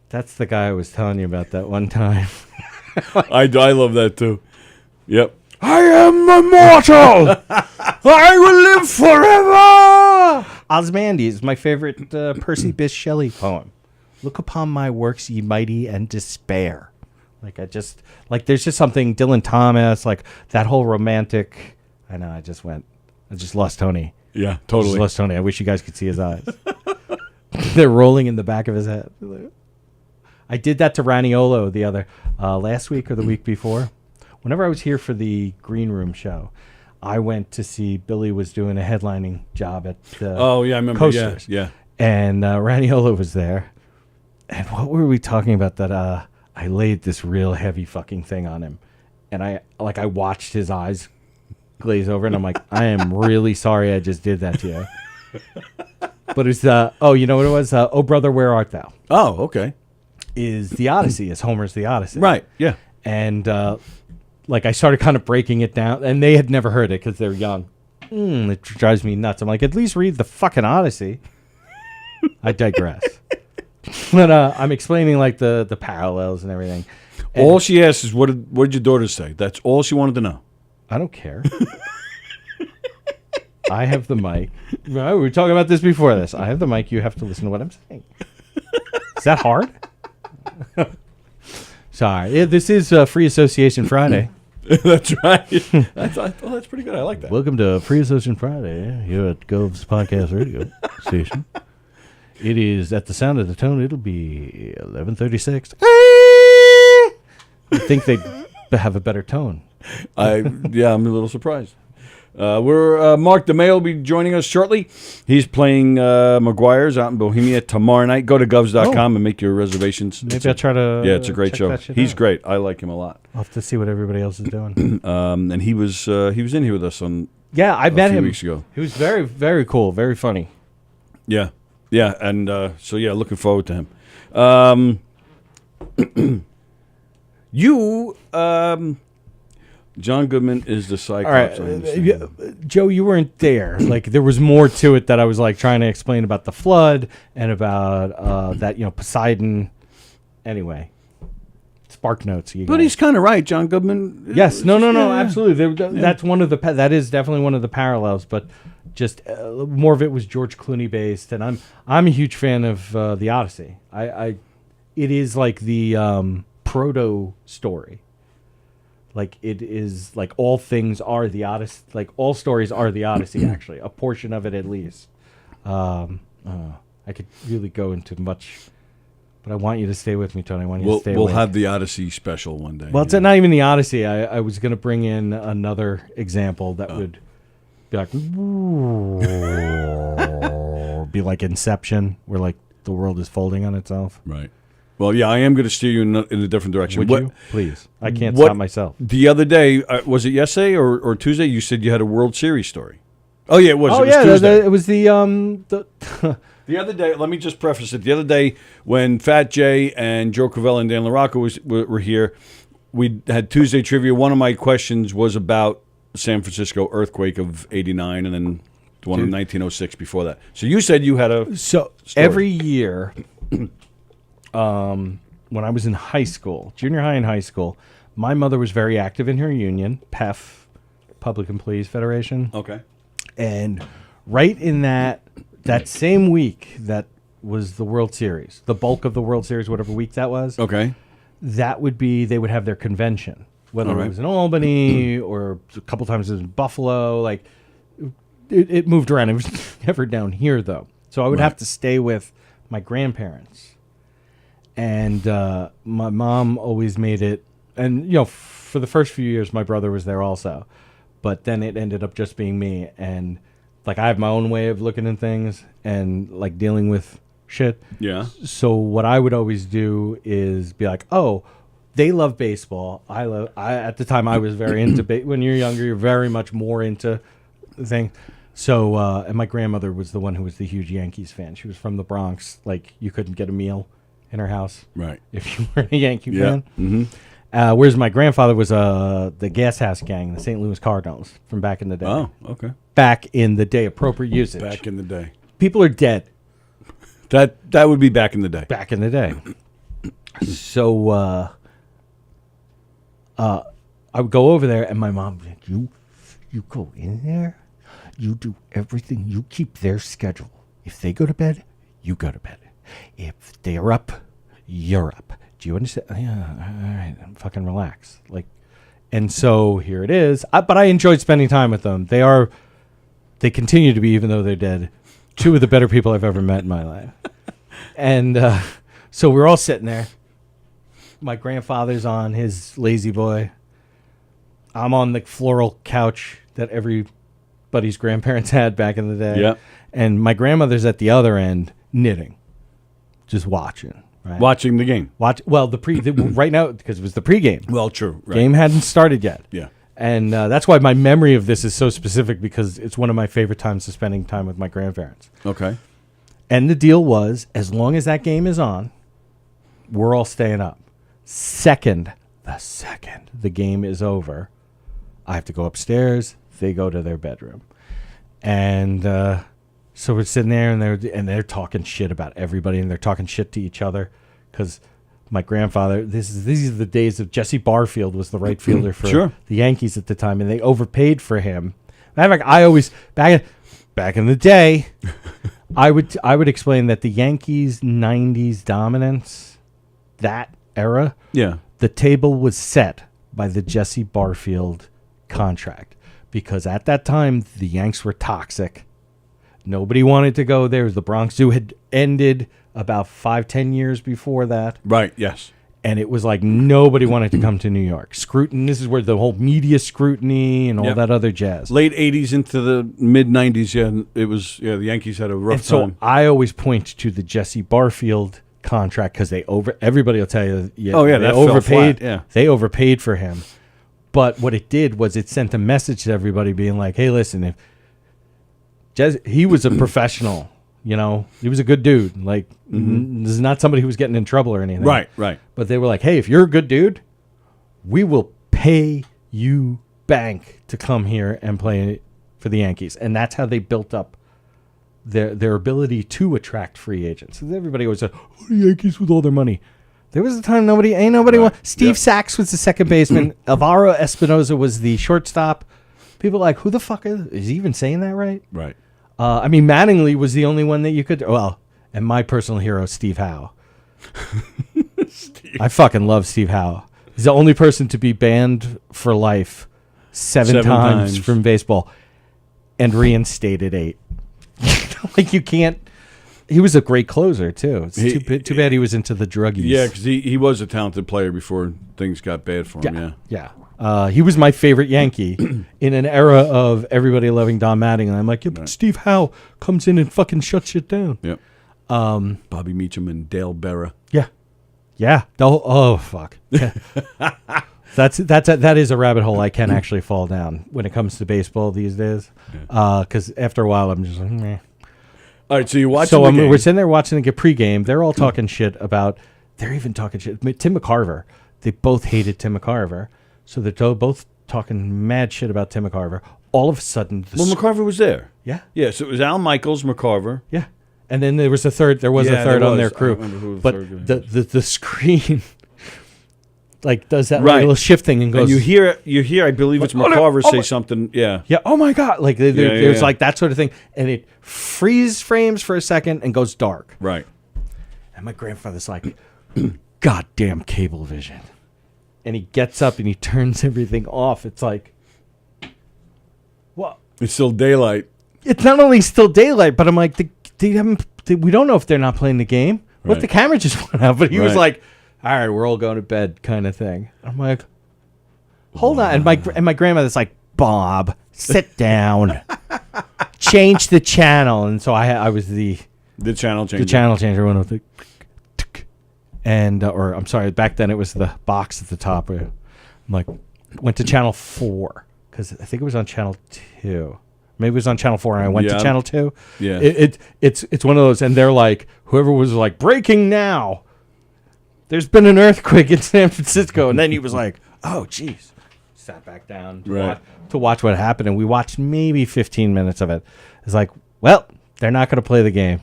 that's the guy I was telling you about that one time. I love that too. Yep. I am immortal. I will live forever. Ozymandias, my favorite Percy Bysshe Shelley poem. Look upon my works, ye mighty, and despair. Like there's just something, Dylan Thomas, like that whole romantic. I know, I just lost Tony. Yeah, totally. Lost Tony. I wish you guys could see his eyes. They're rolling in the back of his head. I did that to Raniolo the other last week or the week before. Whenever I was here for the Green Room show, I went to see Billy was doing a headlining job at I remember. Coasters. Yeah. And Raniolo was there. And what were we talking about that I laid this real heavy fucking thing on him. And I watched his eyes glaze over, and I'm like, I am really sorry I just did that to you. But it's you know what it was? Oh brother, where art thou? Oh, okay. Is the Odyssey? Is Homer's The Odyssey? Right. Yeah. And like I started kind of breaking it down, and they had never heard it because they're young. It drives me nuts. I'm like, at least read the fucking Odyssey. I digress. But I'm explaining like the parallels and everything. And all she asked is, what did your daughter say? That's all she wanted to know. I don't care. I have the mic. No, we were talking about this before this. I have the mic. You have to listen to what I'm saying. Is that hard? Sorry. Yeah, this is Free Association Friday. That's right. That's pretty good. I like that. Welcome to Free Association Friday here at Gov's Podcast Radio Station. It is, at the sound of the tone, it'll be 11:36. I think they have a better tone. I'm a little surprised. Mark DeMay will be joining us shortly. He's playing McGuire's out in Bohemia tomorrow night. Go to govs.com and make your reservations. Maybe I'll try to. Yeah, it's a great show. He's out. Great. I like him a lot. I'll have to see what everybody else is doing. And he was in here with us on. Yeah, I met him a few weeks ago. He was very, very cool, very funny. Yeah, and looking forward to him. John Goodman is the Cyclops. All right, Joe, you weren't there. Like, there was more to it that I was like trying to explain about the flood and about that, Poseidon. Anyway, Spark Notes. But he's kind of right, John Goodman. Yes, no, absolutely. That's one of the. That is definitely one of the parallels, but just more of it was George Clooney based, and I'm a huge fan of the Odyssey. It is like the proto story. Like, it is like all things are the Odyssey. Like, all stories are the Odyssey. Actually, a portion of it at least. I could really go into much, but I want you to stay with me, Tony. I want you to stay. We'll have the Odyssey special one day. Well, it's not even the Odyssey. I was going to bring in another example that would be like, be like Inception, where like the world is folding on itself. Right. Well, yeah, I am going to steer you in a different direction. Would you? Please. I can't stop myself. The other day, was it yesterday or Tuesday, you said you had a World Series story. Oh, yeah, it was. Oh, it was Tuesday. It was the The other day, let me just preface it. The other day, when Fat Jay and Joe Cravella and Dan LaRocca were here, we had Tuesday trivia. One of my questions was about the San Francisco earthquake of '89 and then the one in 1906 before that. So you said you had a story. Every year... when I was in high school, junior high and high school, my mother was very active in her union, PEF, Public Employees Federation. Okay. And right in that same week that was the World Series, the bulk of the World Series, whatever week that was. Okay. They would have their convention, whether it was in Albany or a couple times it was in Buffalo. Like, it moved around. It was never down here, though. So I would have to stay with my grandparents. And my mom always made it, and for the first few years, my brother was there also, but then it ended up just being me. And like, I have my own way of looking at things and like dealing with shit. Yeah. So what I would always do is be like, oh, they love baseball. At the time I was very into when you're younger, you're very much more into the thing. So and my grandmother was the one who was the huge Yankees fan. She was from the Bronx. Like, you couldn't get a meal in her house, right? If you were a Yankee fan. Mm-hmm. Whereas my grandfather was the Gas House Gang, the St. Louis Cardinals from back in the day. Oh, okay. Back in the day, appropriate usage. Back in the day. People are dead. That would be back in the day. Back in the day. So I would go over there, and my mom would be like, you go in there, you do everything, you keep their schedule. If they go to bed, you go to bed. If they are up, you're up. Do you understand? Yeah, all right. Fucking relax. Like, and so here it is. But I enjoyed spending time with them. They continue to be, even though they're dead, two of the better people I've ever met in my life. And so we're all sitting there. My grandfather's on his lazy boy. I'm on the floral couch that everybody's grandparents had back in the day. Yeah. And my grandmother's at the other end knitting. Just watching, right? Watching the game. Right now, because it was the pregame. Well, true. Right. Game hadn't started yet. Yeah. And that's why my memory of this is so specific, because it's one of my favorite times of spending time with my grandparents. Okay. And the deal was, as long as that game is on, we're all staying up. Second The second the game is over, I have to go upstairs. They go to their bedroom. And so we're sitting there, and they're talking shit about everybody, and they're talking shit to each other because my grandfather. These are the days of Jesse Barfield was the right fielder for the Yankees at the time, and they overpaid for him. Matter of fact, I always back in the day, I would explain that the Yankees' '90s dominance, that era, the table was set by the Jesse Barfield contract. Because at that time, the Yanks were toxic. Nobody wanted to go there. The Bronx Zoo had ended about 5-10 years before that. Right, yes. And it was like nobody wanted to come to New York. Scrutiny, this is where the whole media scrutiny and all that other jazz. Late 80s into the mid 90s, it was, the Yankees had a rough time. So I always point to the Jesse Barfield contract because everybody will tell you, they overpaid. They overpaid for him. But what it did was it sent a message to everybody being like, hey, listen, he was a professional, he was a good dude. Like, this is not somebody who was getting in trouble or anything. Right, right. But they were like, hey, if you're a good dude, we will pay you bank to come here and play for the Yankees. And that's how they built up their ability to attract free agents. Everybody always said, oh, the Yankees with all their money. There was a time nobody Steve Sachs was the second baseman. Alvaro Espinosa was the shortstop. People were like, who the fuck is he even saying that right? Right. Mattingly was the only one that you could. Well, and my personal hero, Steve Howe. I fucking love Steve Howe. He's the only person to be banned for life seven times from baseball and reinstated 8. Like, you can't. He was a great closer, too. It's too bad he was into the druggies. Yeah, because he was a talented player before things got bad for him, Yeah. He was my favorite Yankee in an era of everybody loving Don Mattingly. I'm like, but Steve Howe comes in and fucking shuts shit down. Yep. Bobby Meacham and Dale Berra. Yeah. Yeah. Oh, fuck. Yeah. That is a rabbit hole I can actually fall down when it comes to baseball these days. Because after a while, I'm just like, meh. All right, so you're watching the game. We're sitting there watching the pregame. They're all talking shit about. They're even talking shit. Tim McCarver. They both hated Tim McCarver, so they're both talking mad shit about Tim McCarver. All of a sudden, McCarver was there. Yeah. Yeah. So it was Al Michaels, McCarver. Yeah. And then there was a third. There was a third on their crew. I don't remember who the but third guy was. the screen like does that little shifting and goes. And you hear. I believe it's McCarver say something. Yeah. Yeah. Oh my God! Like there's like that sort of thing, and it freeze frames for a second and goes dark. Right. And my grandfather's like, "Goddamn Cablevision," and he gets up and he turns everything off. It's like, what? It's still daylight. It's not only still daylight, but I'm like, we don't know if they're not playing the game. What if the camera just went out? But he was like, all right, we're all going to bed kind of thing. I'm like, hold on. And my grandmother's like, Bob, sit down. Change the channel. And so I was the channel changer. The channel changer went with the and or I'm sorry, back then it was the box at the top. I'm like, went to channel 4 because I think it was on channel 2. Maybe it was on channel 4 and I went to channel 2. Yeah. It's one of those, and they're like, whoever was like, breaking now. There's been an earthquake in San Francisco. And then he was like, oh, geez. Sat back down to watch what happened. And we watched maybe 15 minutes of it. It's like, well, they're not going to play the game.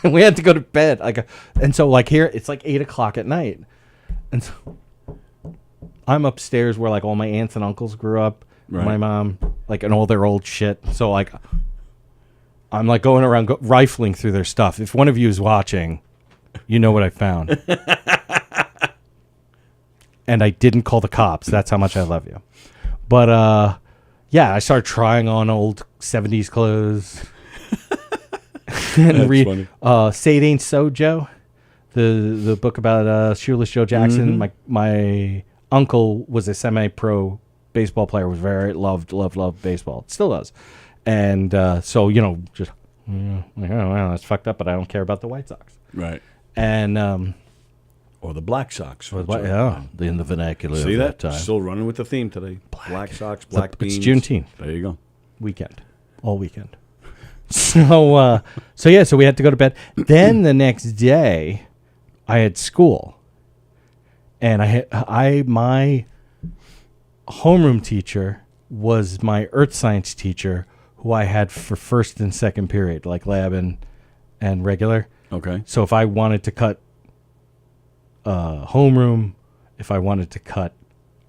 And we had to go to bed. And so like here, it's like 8 o'clock at night. And so I'm upstairs where like all my aunts and uncles grew up. Right. My mom, like, and all their old shit. So like, I'm like going around rifling through their stuff. If one of you is watching, you know what I found. And I didn't call the cops. That's how much I love you. But yeah, I started trying on old 70s clothes. And read Say It Ain't So, Joe. The book about Shoeless Joe Jackson. Mm-hmm. My uncle was a semi-pro baseball player, was very loved baseball. It still does. And so, just, well, that's fucked up, but I don't care about the White Sox. Right. And or the Black Sox. In the vernacular. See of that? time. Still running with the theme today. Black Sox, black beans. It's Juneteenth. There you go. Weekend. All weekend. So we had to go to bed. Then the next day, I had school. And my homeroom teacher was my earth science teacher, who I had for first and second period, like lab and regular. Okay. So if I wanted to cut homeroom, if I wanted to cut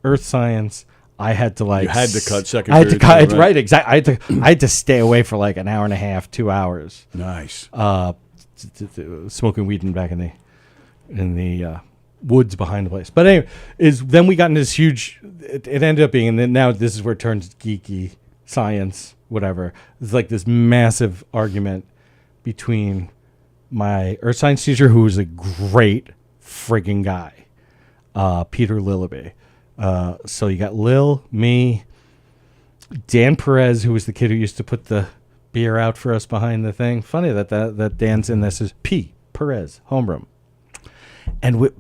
earth science, I had to like. You had to cut second I had to period. cut right, exactly. I had to stay away for like an hour and a half, 2 hours. Nice. Smoking weed back in the woods behind the place. But anyway, then we got into this huge. It ended up being, and then now this is where it turns geeky science, whatever. It's like this massive argument between my earth science teacher, who was a great friggin' guy, Peter Lillaby. So you got Lil, me, Dan Perez, who was the kid who used to put the beer out for us behind the thing. Funny that Dan's in this is P. Perez, homeroom. And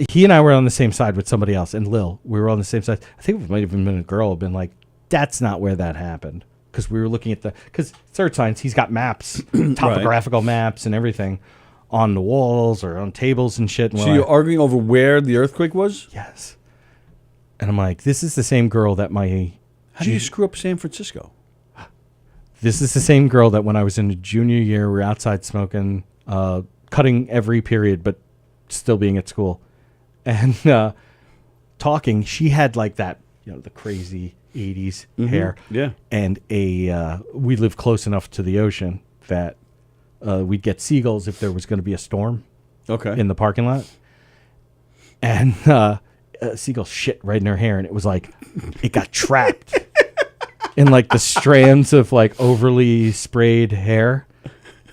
he and I were on the same side with somebody else, and Lil, we were on the same side. I think it might have been a girl, been like, that's not where that happened. Because we were looking at because third science, he's got maps, topographical maps and everything on the walls or on tables and shit. And so you're arguing over where the earthquake was? Yes. And I'm like, this is the same girl that How do you screw up San Francisco? This is the same girl that when I was in the junior year, we were outside smoking, cutting every period, but still being at school. And talking, she had like that, the crazy 80s hair. Yeah. And we live close enough to the ocean that we'd get seagulls if there was going to be a storm in the parking lot. And seagull shit right in her hair, and it was like, it got trapped in like the strands of like overly sprayed hair,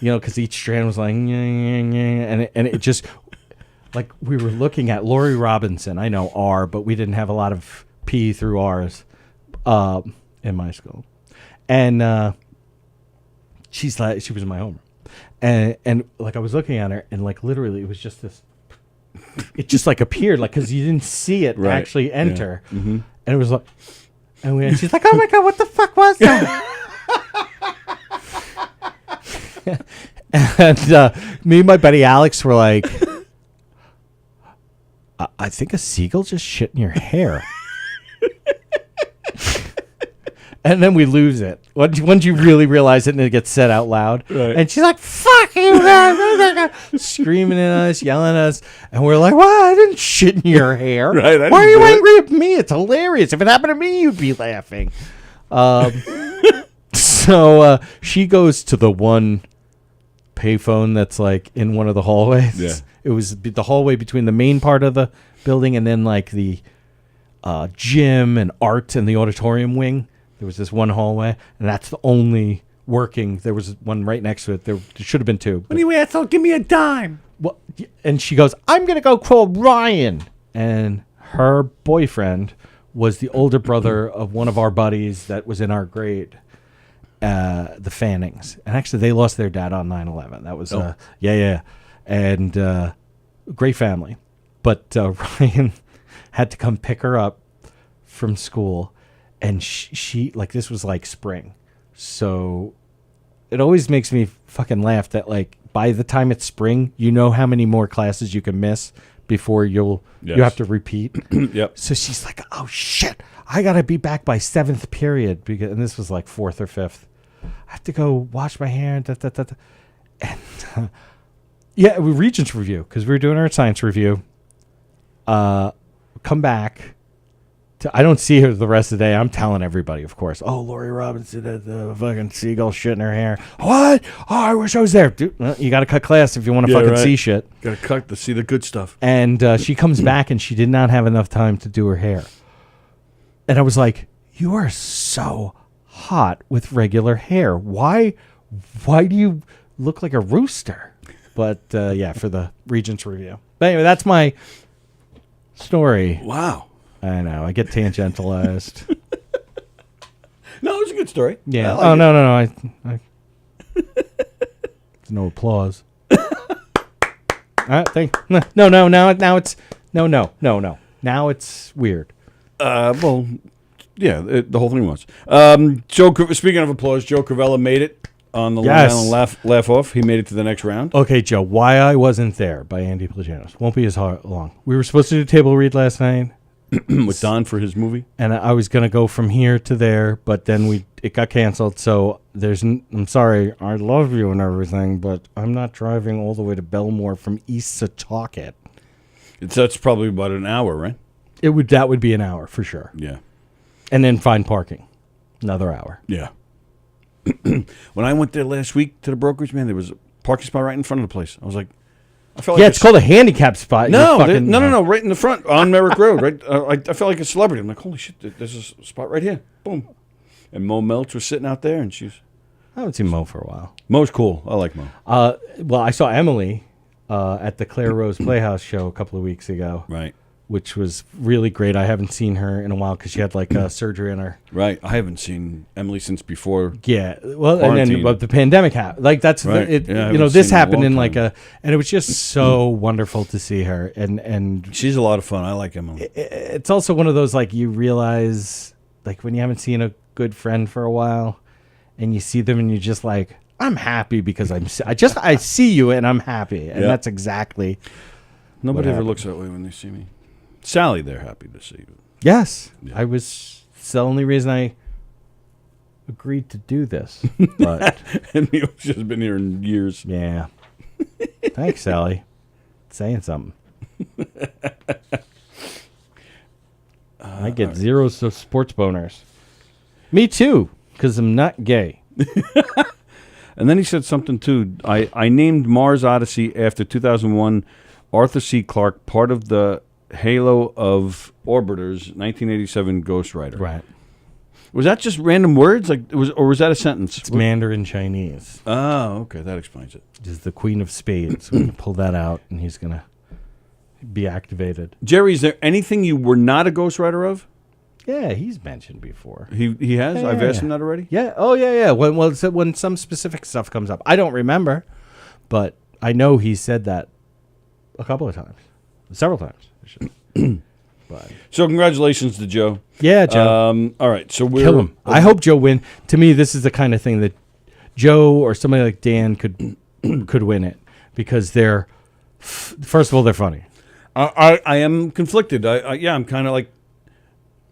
because each strand was like, and it just, like we were looking at Lori Robinson. I know R, but we didn't have a lot of P through R's in my school. And she was in my homeroom. And like I was looking at her, and like literally it was just this, it just like appeared, like, because you didn't see it actually enter. Yeah. Mm-hmm. And it was like, and she's like, oh my God, what the fuck was that? And me and my buddy Alex were like, I think a seagull just shit in your hair. And then we lose it. Once you really realize it and it gets said out loud. Right. And she's like, fuck you guys. Screaming at us, yelling at us. And we're like, well, I didn't shit in your hair. Right, why are you angry at me? It's hilarious. If it happened to me, you'd be laughing. So she goes to the one payphone that's like in one of the hallways. Yeah. It was the hallway between the main part of the building and then like the gym and art and the auditorium wing. There was this one hallway, and that's the only working. There was one right next to it. There should have been two. Anyway, I thought, give me a dime. Well, and she goes, I'm going to go call Ryan. And her boyfriend was the older brother of one of our buddies that was in our grade, the Fannings. And actually, they lost their dad on 9/11. That was, and great family. But Ryan had to come pick her up from school. And she like, this was like spring. So it always makes me fucking laugh that like by the time it's spring, you know how many more classes you can miss before you have to repeat. Yep. So she's like, oh shit, I got to be back by 7th period. And this was like 4th or 5th. I have to go wash my hair. And we Regents review because we were doing our science review. Come back. I don't see her the rest of the day. I'm telling everybody, of course. Oh, Lori Robinson had the fucking seagull shit in her hair. What? Oh, I wish I was there. Dude, well, you got to cut class if you want to fucking see shit. Got to cut to see the good stuff. And she comes back and she did not have enough time to do her hair. And I was like, you are so hot with regular hair. Why do you look like a rooster? But for the Regents review. But anyway, that's my story. Wow. I know. I get tangentialized. No, it was a good story. Yeah. Like no. I there's no applause. All right. No. Now it's no. Now it's weird. Well, yeah. The whole thing was. Speaking of applause, Joe Cravella made it on the Yes. Long Island laugh off. He made it to the next round. Okay, Joe, Why I Wasn't There by Andy Plagianos. Won't be as long. We were supposed to do a table read last night. With Don for his movie. And I was going to go from here to there, but then it got canceled. So I'm sorry, I love you and everything, but I'm not driving all the way to Belmore from East Setauket. That's probably about an hour, right? That would be an hour for sure. Yeah. And then find parking. Another hour. Yeah. When I went there last week to the brokerage, man, there was a parking spot right in front of the place. I was like, I felt like it's called a handicap spot. No, no, right in the front on Merrick Road. Right, I felt like a celebrity. I'm like, holy shit, there's a spot right here. Boom. And Mo Melch was sitting out there, and she's. I haven't seen Mo for a while. Mo's cool. I like Mo. Well, I saw Emily at the Claire Rose Playhouse show a couple of weeks ago. Right. Which was really great. I haven't seen her in a while because she had like surgery in her. Right. I haven't seen Emily since before. Yeah. Well, and then the pandemic happened. Like that's right. This happened in like and it was just so wonderful to see her. And she's a lot of fun. I like Emily. It's also one of those like you realize like when you haven't seen a good friend for a while, and you see them and you're just like, I'm happy because I see you and I'm happy, and that's exactly. Nobody ever looks that way when they see me. Sallie, they're happy to see you. Yes. Yeah. It's the only reason I agreed to do this. But and Neil's just been here in years. Yeah. Thanks, Sallie. Saying something. I get zero sports boners. Me too, because I'm not gay. And then he said something too. I named Mars Odyssey after 2001 Arthur C. Clarke, part of the Halo of Orbiters, 1987 Ghost Rider. Right. Was that just random words, or was that a sentence? It's Mandarin Chinese. Oh, okay, that explains it. Is the Queen of Spades. We're gonna pull that out, and he's gonna be activated. Jerry, is there anything you were not a Ghost Rider of? Yeah, he's mentioned before. He has. Yeah, I've asked him that already. Yeah. Oh yeah. When some specific stuff comes up, I don't remember, but I know he said that a couple of times, several times. But. So congratulations to Joe. Yeah, Joe. All right, so we're kill him. I hope Joe win. To me, this is the kind of thing that Joe or somebody like Dan could win it because they're first of all they're funny. I am conflicted. I'm kind of like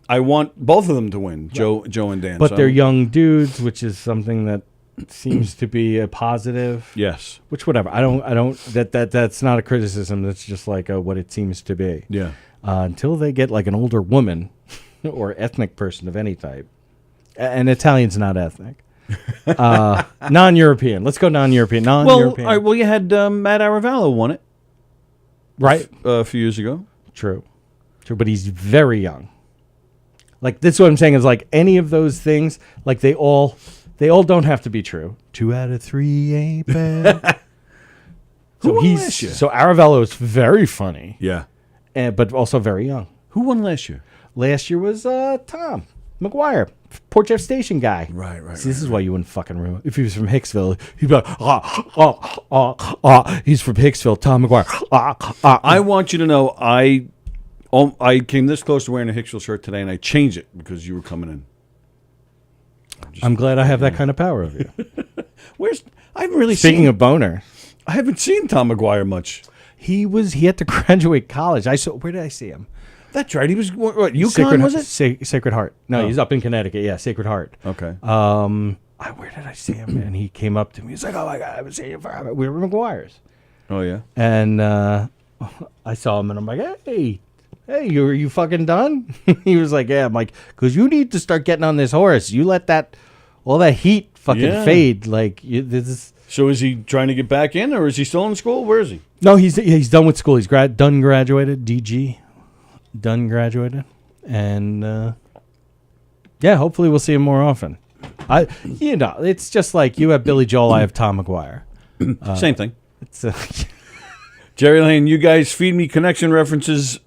I want both of them to win, Joe and Dan. But they're young dudes, which is something that seems to be a positive. Yes. Which whatever. I don't that's not a criticism. That's just like what it seems to be. Yeah. Until they get like an older woman or ethnic person of any type. And Italian's not ethnic. Non-European. Let's go non-European. Non-European. All right, well, you had Matt Aravallo won it. Right. A few years ago. True. But he's very young. Like, this is what I'm saying is like any of those things, like they all don't have to be true. 2 out of 3 ain't bad. Who won last year? So Aravello is very funny. Yeah. But also very young. Who won last year? Last year was Tom McGuire, Port Jeff Station guy. Right. See, this is why you wouldn't fucking remember. If he was from Hicksville, he'd be like, he's from Hicksville, Tom McGuire. I want you to know I came this close to wearing a Hicksville shirt today, and I changed it because you were coming in. I'm glad I have that kind of power over you. I haven't really Speaking of boner, I haven't seen Tom McGuire much. He had to graduate college. Where did I see him? That's right. He was what? UConn, was it? Sacred Heart. No, he's up in Connecticut. Yeah, Sacred Heart. Okay. Where did I see him? And he came up to me. He's like, "Oh my God, I haven't seen you forever." We were McGuire's. Oh yeah. And I saw him, and I'm like, "Hey, you fucking done?" He was like, "Yeah." I'm like, "Because you need to start getting on this horse. You let all that heat fucking fade. Like this is." So is he trying to get back in, or is he still in school? Where is he? No, he's done with school. He's done graduated. DG, done graduated, and hopefully we'll see him more often. It's just like you have Billy Joel, I have Tom McGuire. Same thing. It's Jerry Lane. You guys feed me connection references,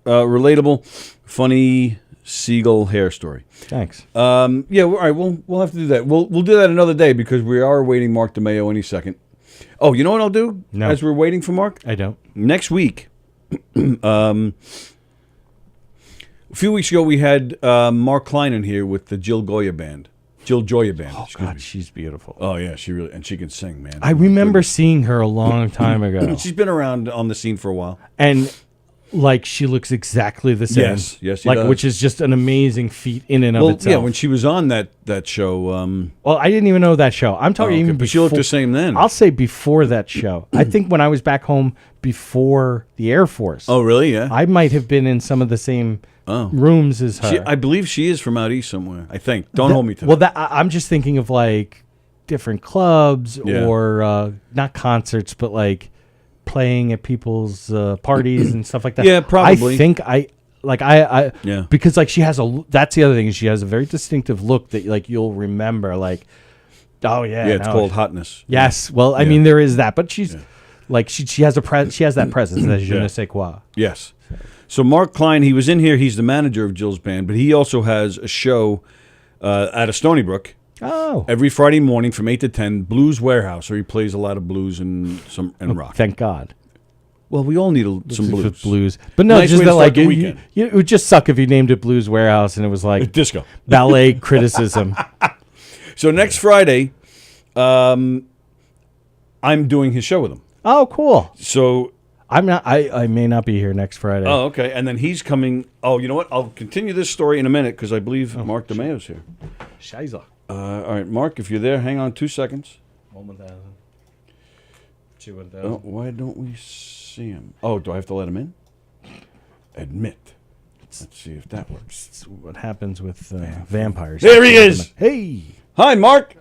relatable, funny seagull hair story. Thanks. All right. We'll have to do that. We'll do that another day because we are awaiting Mark DeMeo any second. Oh, you know what I'll do? No. As we're waiting for Mark? I don't. Next week, a few weeks ago, we had Mark Klein in here with the Jill Goya Band. Jill Joya Band. Oh God, she's beautiful. Oh yeah, she can sing, man. I remember seeing her a long time ago. She's been around on the scene for a while, and like she looks exactly the same. Yes, she like does. Which is just an amazing feat in and of itself. Yeah, when she was on that show. Well, I didn't even know that show. I'm talking even but before. she looked the same then. I'll say before that show. I think when I was back home before the Air Force. Oh, really? Yeah. I might have been in some of the same rooms as her. I believe she is from out east somewhere. I think. Don't hold me to that. that. Well, I'm just thinking of like different clubs or not concerts, but like playing at people's parties and stuff like that. Yeah, probably. I think I because like she has that's the other thing is she has a very distinctive look that like you'll remember like, oh yeah. Yeah, it's called hotness. Yes. Well, I mean there is that, but she's like she has she has that presence, that je ne sais quoi. Yes. So Mark Klein, he was in here. He's the manager of Jill's band, but he also has a show out of Stony Brook. Oh. Every Friday morning from 8 to 10, Blues Warehouse, where he plays a lot of blues and rock. Thank God. Well, we all need some blues. But no, Nice just way to that start like the it, weekend. it would just suck if you named it Blues Warehouse and it was like disco ballet criticism. So next Friday, I'm doing his show with him. Oh, cool. So I'm not. I may not be here next Friday. Oh, okay. And then he's coming. Oh, you know what? I'll continue this story in a minute because I believe Mark DeMayo's here. Scheiße. All right, Mark, if you're there, hang on 2 seconds. 1,000. 2,000. Oh, why don't we see him? Oh, do I have to let him in? Admit. Let's see if that works. It's what happens with vampires. There he is. Hey. Hi, Mark.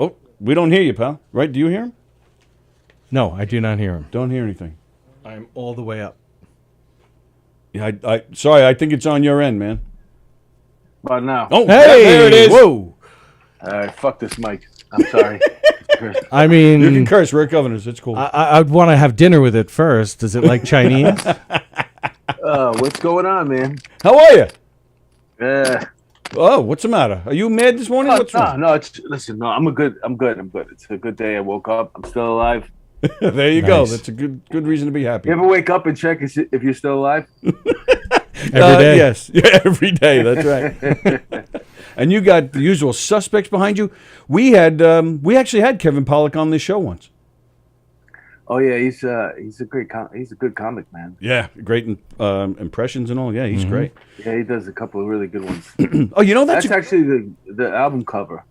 Oh, we don't hear you, pal. Right? Do you hear him? No, I do not hear him. Don't hear anything. I'm all the way up. Yeah, sorry, I think it's on your end, man. About now. Oh, hey, there it is. Whoa. All right, fuck this mic. I'm sorry. I mean, you can curse. We're at Governors. It's cool. I'd want to have dinner with it first. Is it like Chinese? What's going on, man? How are you? Yeah. Oh, what's the matter? Are you mad this morning? What's wrong? No. Listen, I'm good. I'm good. It's a good day. I woke up. I'm still alive. There you go. That's a good reason to be happy. You ever wake up and check if you're still alive? Every day. Yes, every day. That's right. And you got the usual suspects behind you. We actually had Kevin Pollak on this show once. Oh yeah, he's a great he's a good comic, man. Yeah, great impressions and all. Yeah, he's great. Yeah, he does a couple of really good ones. Oh, you know that's actually the album cover.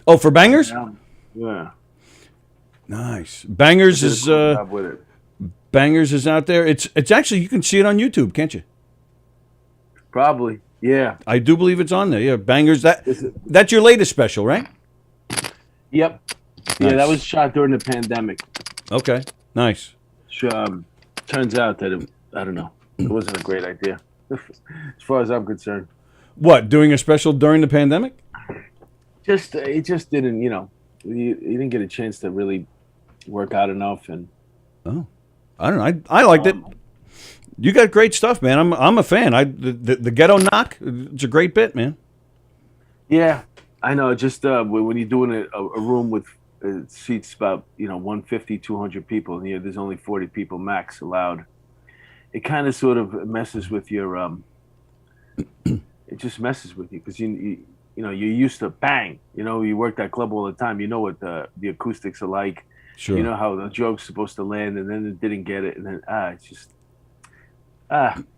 Oh, for Bangers? Yeah. Nice. Bangers is Bangers is out there. It's actually you can see it on YouTube, can't you? Probably. Yeah. I do believe it's on there. Yeah, Bangers. That's your latest special, right? Yep. Nice. Yeah, that was shot during the pandemic. Okay. Nice. Turns out that I don't know. It wasn't a great idea, as far as I'm concerned. What, doing a special during the pandemic? It just didn't. You didn't get a chance to really work out enough, and I don't know. I liked it. You got great stuff, man. I'm a fan. The ghetto knock. It's a great bit, man. Yeah, I know. Just when you're doing a room with seats about 150, 200 people, and there's only 40 people max allowed, it kind of sort of messes with your. It just messes with you because you're used to bang. You work that club all the time. You know what the acoustics are like. Sure. You know how the joke's supposed to land, and then it didn't get it, and then it's just.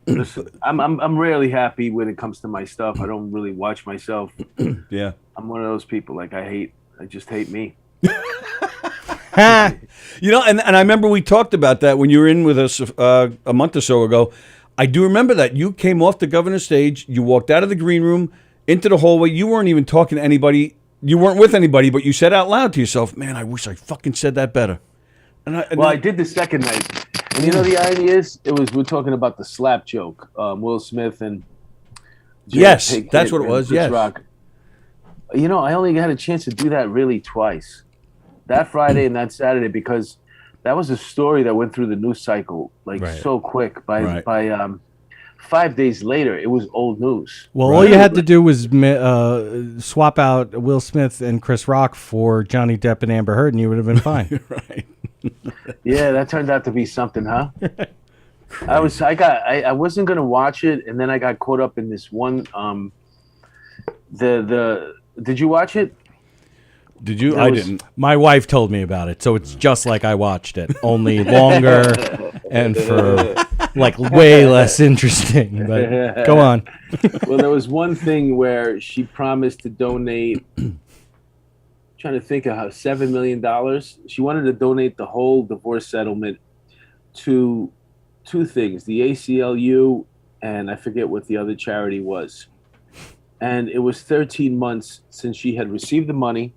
Listen, I'm rarely happy when it comes to my stuff. I don't really watch myself. Yeah. I'm one of those people. Like I just hate me. And I remember we talked about that when you were in with us a month or so ago. I do remember that you came off the governor's stage. You walked out of the green room into the hallway. You weren't even talking to anybody. You weren't with anybody, but you said out loud to yourself, "Man, I wish I fucking said that better." I did the second night. And the irony is, we're talking about the slap joke, Will Smith and yes, that's what it was. Yes, Rock. I only had a chance to do that really twice, that Friday and that Saturday, because that was a story that went through the news cycle so quick. By 5 days later, it was old news. Well, all you had to do was swap out Will Smith and Chris Rock for Johnny Depp and Amber Heard, and you would have been fine. Right. Yeah, that turned out to be something, huh? I wasn't gonna watch it, and then I got caught up in this one Did you watch it? Did you? There I was- didn't. My wife told me about it, so it's just like I watched it, only longer and for like way less interesting. But go on. Well, there was one thing where she promised to donate. Trying to think of how $7 million. She wanted to donate the whole divorce settlement to two things: the ACLU and I forget what the other charity was. And it was 13 months since she had received the money,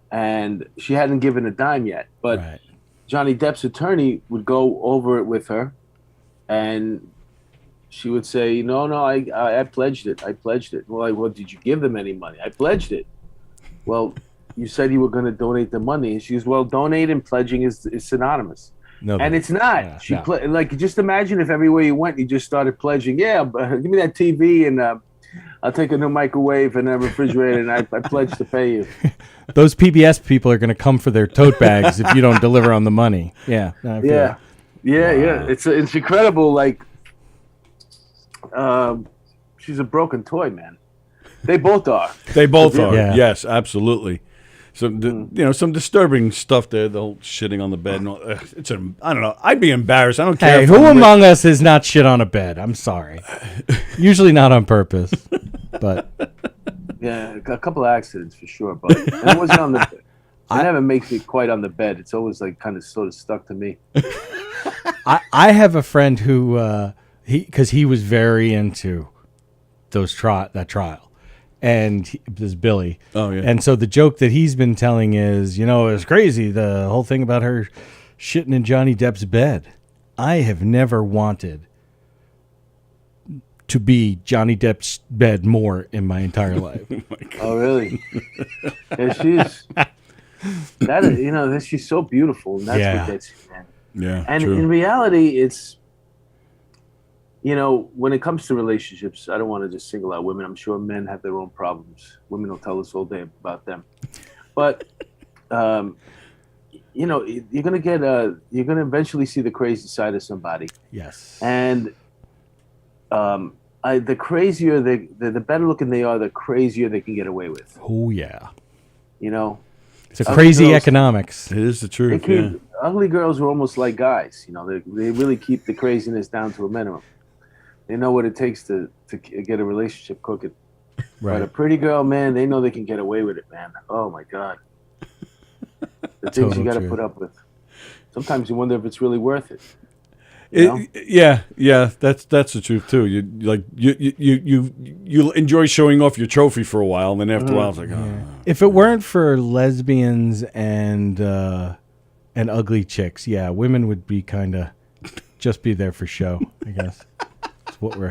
and she hadn't given a dime yet. But Right. Johnny Depp's attorney would go over it with her, and she would say, no, I pledged it. I pledged it. Well, did you give them any money? I pledged it. Well, you said you were going to donate the money. And she goes, well, donate and pledging is synonymous. No, And it's not. yeah, She no. like, just imagine if everywhere you went, you just started pledging. Yeah, give me that TV, and I'll take a new microwave and a refrigerator, and I pledge to pay you. Those PBS people are going to come for their tote bags if you don't deliver on the money. Yeah. No, I feel Yeah, it. yeah. It's incredible. Like, she's a broken toy, man. They both are. They both are. Yeah. Yes, absolutely. Some disturbing stuff there. The whole shitting on the bed. And all, I don't know. I'd be embarrassed. I don't care. Hey, if who I'm rich. among us is not shit on a bed? I'm sorry. Usually not on purpose, but Yeah, a couple of accidents for sure, but and it wasn't on the. It never makes it quite on the bed. It's always like kind of sort of stuck to me. I have a friend who because he was very into that trial, and this Billy. Oh, yeah. And so the joke that he's been telling is, it's crazy, the whole thing about her shitting in Johnny Depp's bed. I have never wanted to be Johnny Depp's bed more in my entire life. Oh, really? Yeah, she's that. She's so beautiful, and that's Yeah. what gets you, man. Yeah, And true. in reality, it's when it comes to relationships, I don't want to just single out women. I'm sure men have their own problems. Women will tell us all day about them, but you're gonna eventually see the crazy side of somebody. Yes. And the crazier the better looking they are, the crazier they can get away with. Oh, yeah. It's a Ugly crazy girls- economics. It is the They truth. keep, ugly girls are almost like guys. They really keep the craziness down to a minimum. They know what it takes to get a relationship cooking. But a Right. pretty girl, man, they know they can get away with it, man. Oh my God, the things Total you got to truth. put up with. Sometimes you wonder if it's really worth it. Yeah, that's the truth too. You enjoy showing off your trophy for a while, and then after a while, it's like, oh. If it weren't for lesbians and ugly chicks, yeah, women would be kind of just be there for show, I guess. That's what we're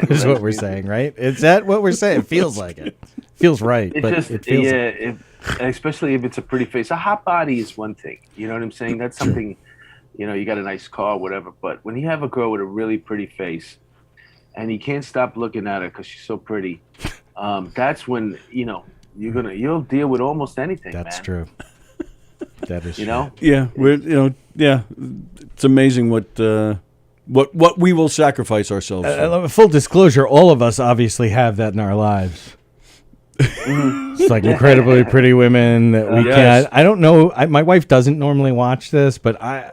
is what we're saying, right? Is that what we're saying? It feels like it. Feels right, but it feels especially if it's a pretty face. A hot body is one thing. You know what I'm saying? That's something. You got a nice car, whatever. But when you have a girl with a really pretty face, and you can't stop looking at her because she's so pretty, that's when you'll deal with almost anything. That's man. true. That is Yeah, it's amazing what we will sacrifice ourselves for. full disclosure, all of us obviously have that in our lives. It's like incredibly pretty women that we Yes. can't. I don't know. My wife doesn't normally watch this, but I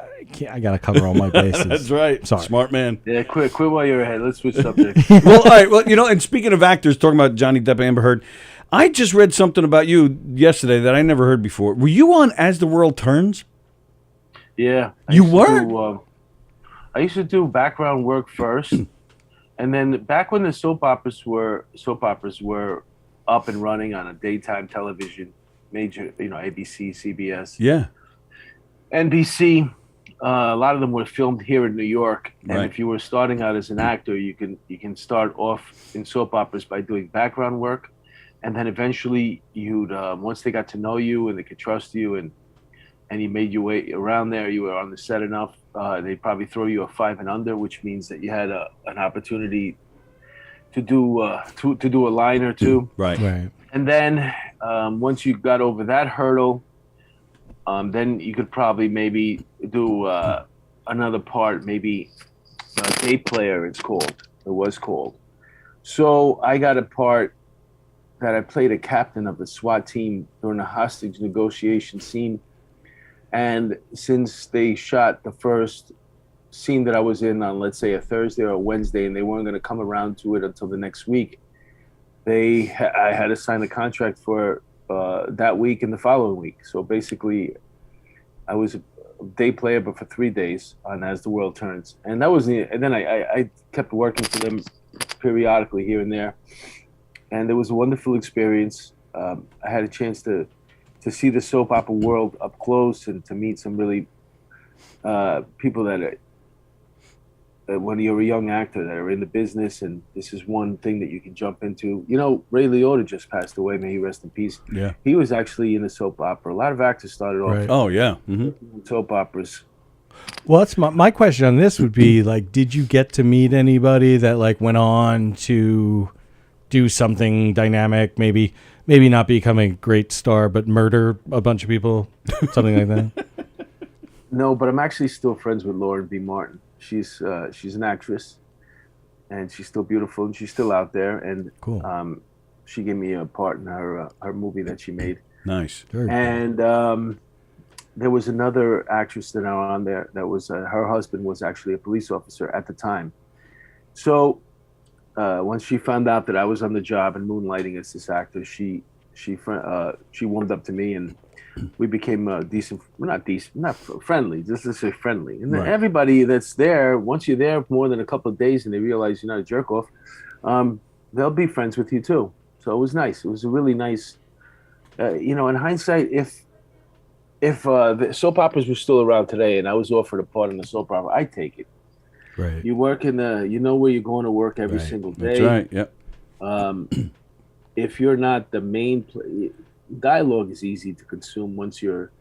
got to cover all my bases. That's right. Sorry. Smart man. Yeah, quit while you're ahead. Let's switch subjects. Well, all right. Well, and speaking of actors, talking about Johnny Depp, Amber Heard, I just read something about you yesterday that I never heard before. Were you on As the World Turns? Yeah. You were? I used to do background work first, and then back when the soap operas were up and running on a daytime television, major, ABC, CBS, Yeah. NBC. A lot of them were filmed here in New York, and Right. if you were starting out as an actor, you can start off in soap operas by doing background work, and then eventually you'd once they got to know you and they could trust you and you made your way around there, you were on the set enough, they'd probably throw you a 5 and under, which means that you had an opportunity to do a line or two. Right. And then once you got over that hurdle, then you could probably maybe do another part, maybe a tape player. It was called. So I got a part that I played a captain of the SWAT team during a hostage negotiation scene. And since they shot the first scene that I was in on, let's say, a Thursday or a Wednesday, and they weren't going to come around to it until the next week, I had to sign a contract for that week and the following week. So basically, I was a day player, but for 3 days on As the World Turns. And that was and then I kept working for them periodically here and there. And it was a wonderful experience. I had a chance to see the soap opera world up close and to meet some really people that when you're a young actor that are in the business, and this is one thing that you can jump into. You know, Ray Liotta just passed away. May he rest in peace. Yeah. He was actually in a soap opera. A lot of actors started off Right. Oh, yeah. Mm-hmm. in soap operas. Well, that's my question on this would be like, did you get to meet anybody that like went on to do something dynamic, maybe not become a great star, but murder a bunch of people, something like that? No, but I'm actually still friends with Lauren B. Martin. She's an actress, and she's still beautiful, and she's still out there. And Cool. She gave me a part in her movie that she made. Nice. Very cool. And there was another actress that are on there that was her husband was actually a police officer at the time. So once she found out that I was on the job and moonlighting as this actor, she warmed up to me, and we became not friendly. Just to say friendly. And then everybody that's there, once you're there more than a couple of days and they realize you're not a jerk off, they'll be friends with you too. So it was nice. It was a really nice. In hindsight, if the soap operas were still around today and I was offered a part in the soap opera, I'd take it. Right. You work in you know where you're going to work every single day. That's right. Yep. If you're not the main dialogue is easy to consume once you're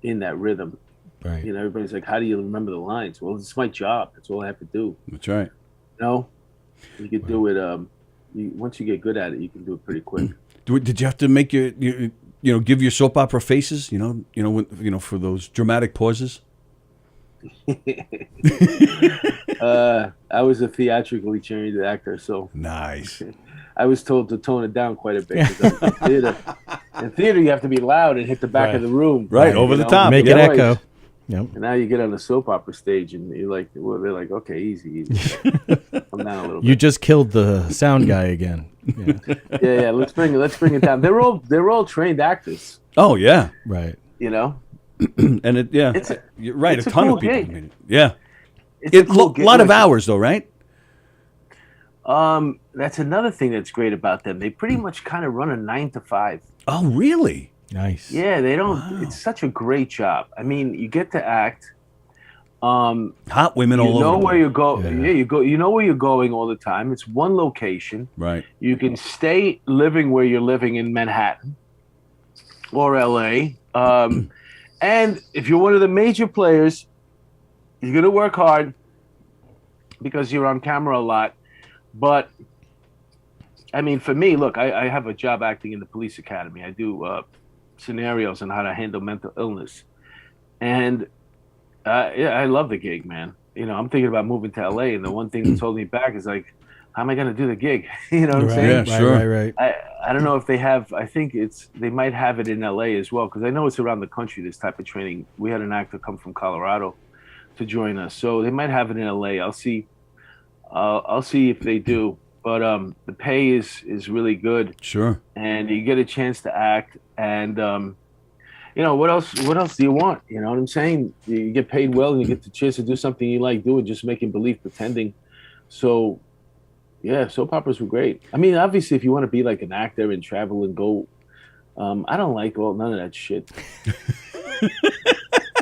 in that rhythm. Right. You know, everybody's like, how do you remember the lines? Well, it's my job. That's all I have to do. That's right. You could do it. Once you get good at it, you can do it pretty quick. Did you have to make give your soap opera faces? For those dramatic pauses. I was a theatrically trained actor, so nice. I was told to tone it down quite a bit. In theater, you have to be loud and hit the back of the room. Right, over the top. Make it echo. Yep. And now you get on the soap opera stage, and you're like, they're like, okay, easy. Come down a little bit. You just killed the sound guy again. Yeah. yeah. Let's bring it down. They're all trained actors. Oh yeah. Right. You know. And you're right. It's a ton cool of people. gig. I mean, yeah. It's a cool gig. Lot of hours though, right? That's another thing that's great about them. They pretty much kind of run a 9 to 5. Oh, really? Nice. Yeah, they don't. Wow. It's such a great job. I mean, you get to act. Hot women all over. You know where you go. Yeah, you go. You know where you're going all the time. It's one location. Right. You can stay living where you're living in Manhattan or LA. And if you're one of the major players, you're gonna work hard because you're on camera a lot. But I mean, for me, look, I have a job acting in the police academy. I do scenarios on how to handle mental illness, and I love the gig, man. You know, I'm thinking about moving to LA, and the one thing that's holding me back is like, how am I going to do the gig? You know what I'm saying? Yeah, sure. Right. I don't know if they have. I think they might have it in LA as well, because I know it's around the country. This type of training. We had an actor come from Colorado to join us, so they might have it in LA. I'll see. I'll see if they do. But the pay is really good. Sure. And you get a chance to act, and what else do you want? You know what I'm saying? You get paid well, and you get the chance to do something you like doing, just making believe, pretending. So, yeah, soap operas were great. I mean, obviously, if you want to be like an actor and travel and go, I don't like none of that shit.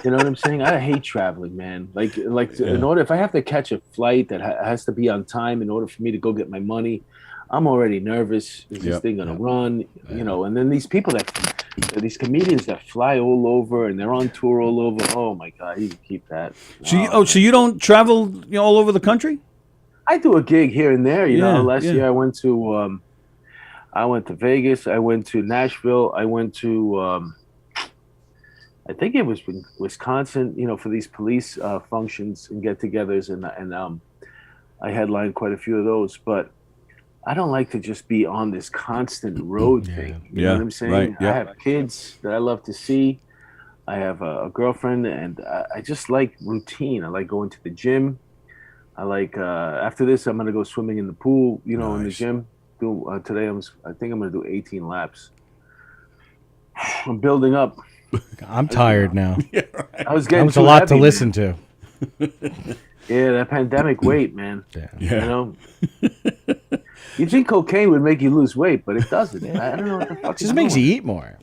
You know what I'm saying? I hate traveling, man. If I have to catch a flight that has to be on time in order for me to go get my money, I'm already nervous. Is this thing gonna run? You know, and then these these comedians that fly all over and they're on tour all over. Oh my God, you can keep that. So you don't travel, all over the country? I do a gig here and there. You know, last year I went to Vegas. I went to Nashville. I went to. I think it was Wisconsin, for these police functions and get-togethers, and I headlined quite a few of those. But I don't like to just be on this constant road thing. You know what I'm saying? right, yeah. I have kids that I love to see. I have a girlfriend, and I just like routine. I like going to the gym. I like after this, I'm gonna go swimming in the pool. You know, in the gym. Today, I think I'm gonna do 18 laps. I'm building up. I'm tired now. I was getting that was a too lot heavy, to listen man. to. Yeah, that pandemic weight, man. Yeah. You know, you think cocaine would make you lose weight, but it doesn't. I don't know what the fuck. It just makes you eat more.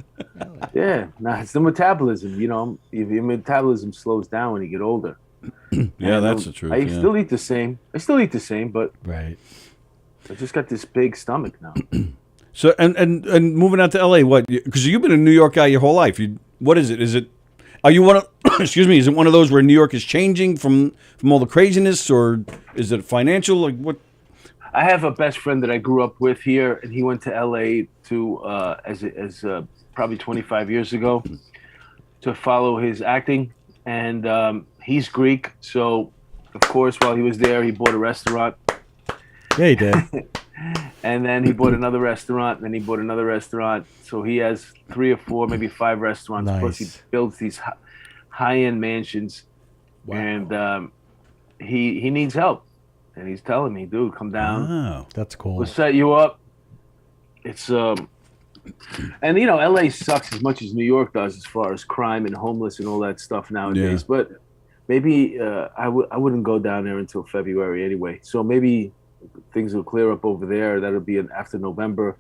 Yeah, it's the metabolism. You know, if your metabolism slows down when you get older. Yeah, that's the truth. I still eat the same. But right. I just got this big stomach now. So and moving out to LA, what? Because you've been a New York guy your whole life. What is it? Is it? Are you one of? Excuse me. Is it one of those where New York is changing from all the craziness, or is it financial? Like what? I have a best friend that I grew up with here, and he went to LA as probably 25 years ago to follow his acting, and he's Greek, so of course while he was there, he bought a restaurant. Yeah, he did. And then he bought another restaurant, and then he bought another restaurant. So he has 3 or 4, maybe 5 restaurants. Nice. Plus he builds these high-end mansions. Wow. And he needs help. And he's telling me, dude, come down. Wow. That's cool. We'll set you up. It's and you know, LA sucks as much as New York does as far as crime and homeless and all that stuff nowadays. Yeah. But maybe I wouldn't go down there until February anyway. So maybe things will clear up over there. That'll be after November.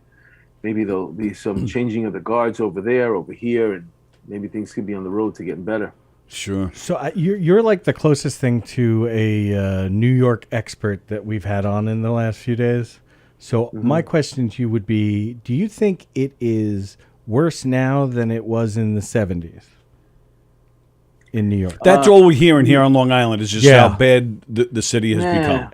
Maybe there'll be some changing of the guards over there, over here, and maybe things could be on the road to getting better. Sure. So you're like the closest thing to a New York expert that we've had on in the last few days. So my question to you would be, do you think it is worse now than it was in the 70s in New York? That's all we're hearing here on Long Island is just how bad the city has become.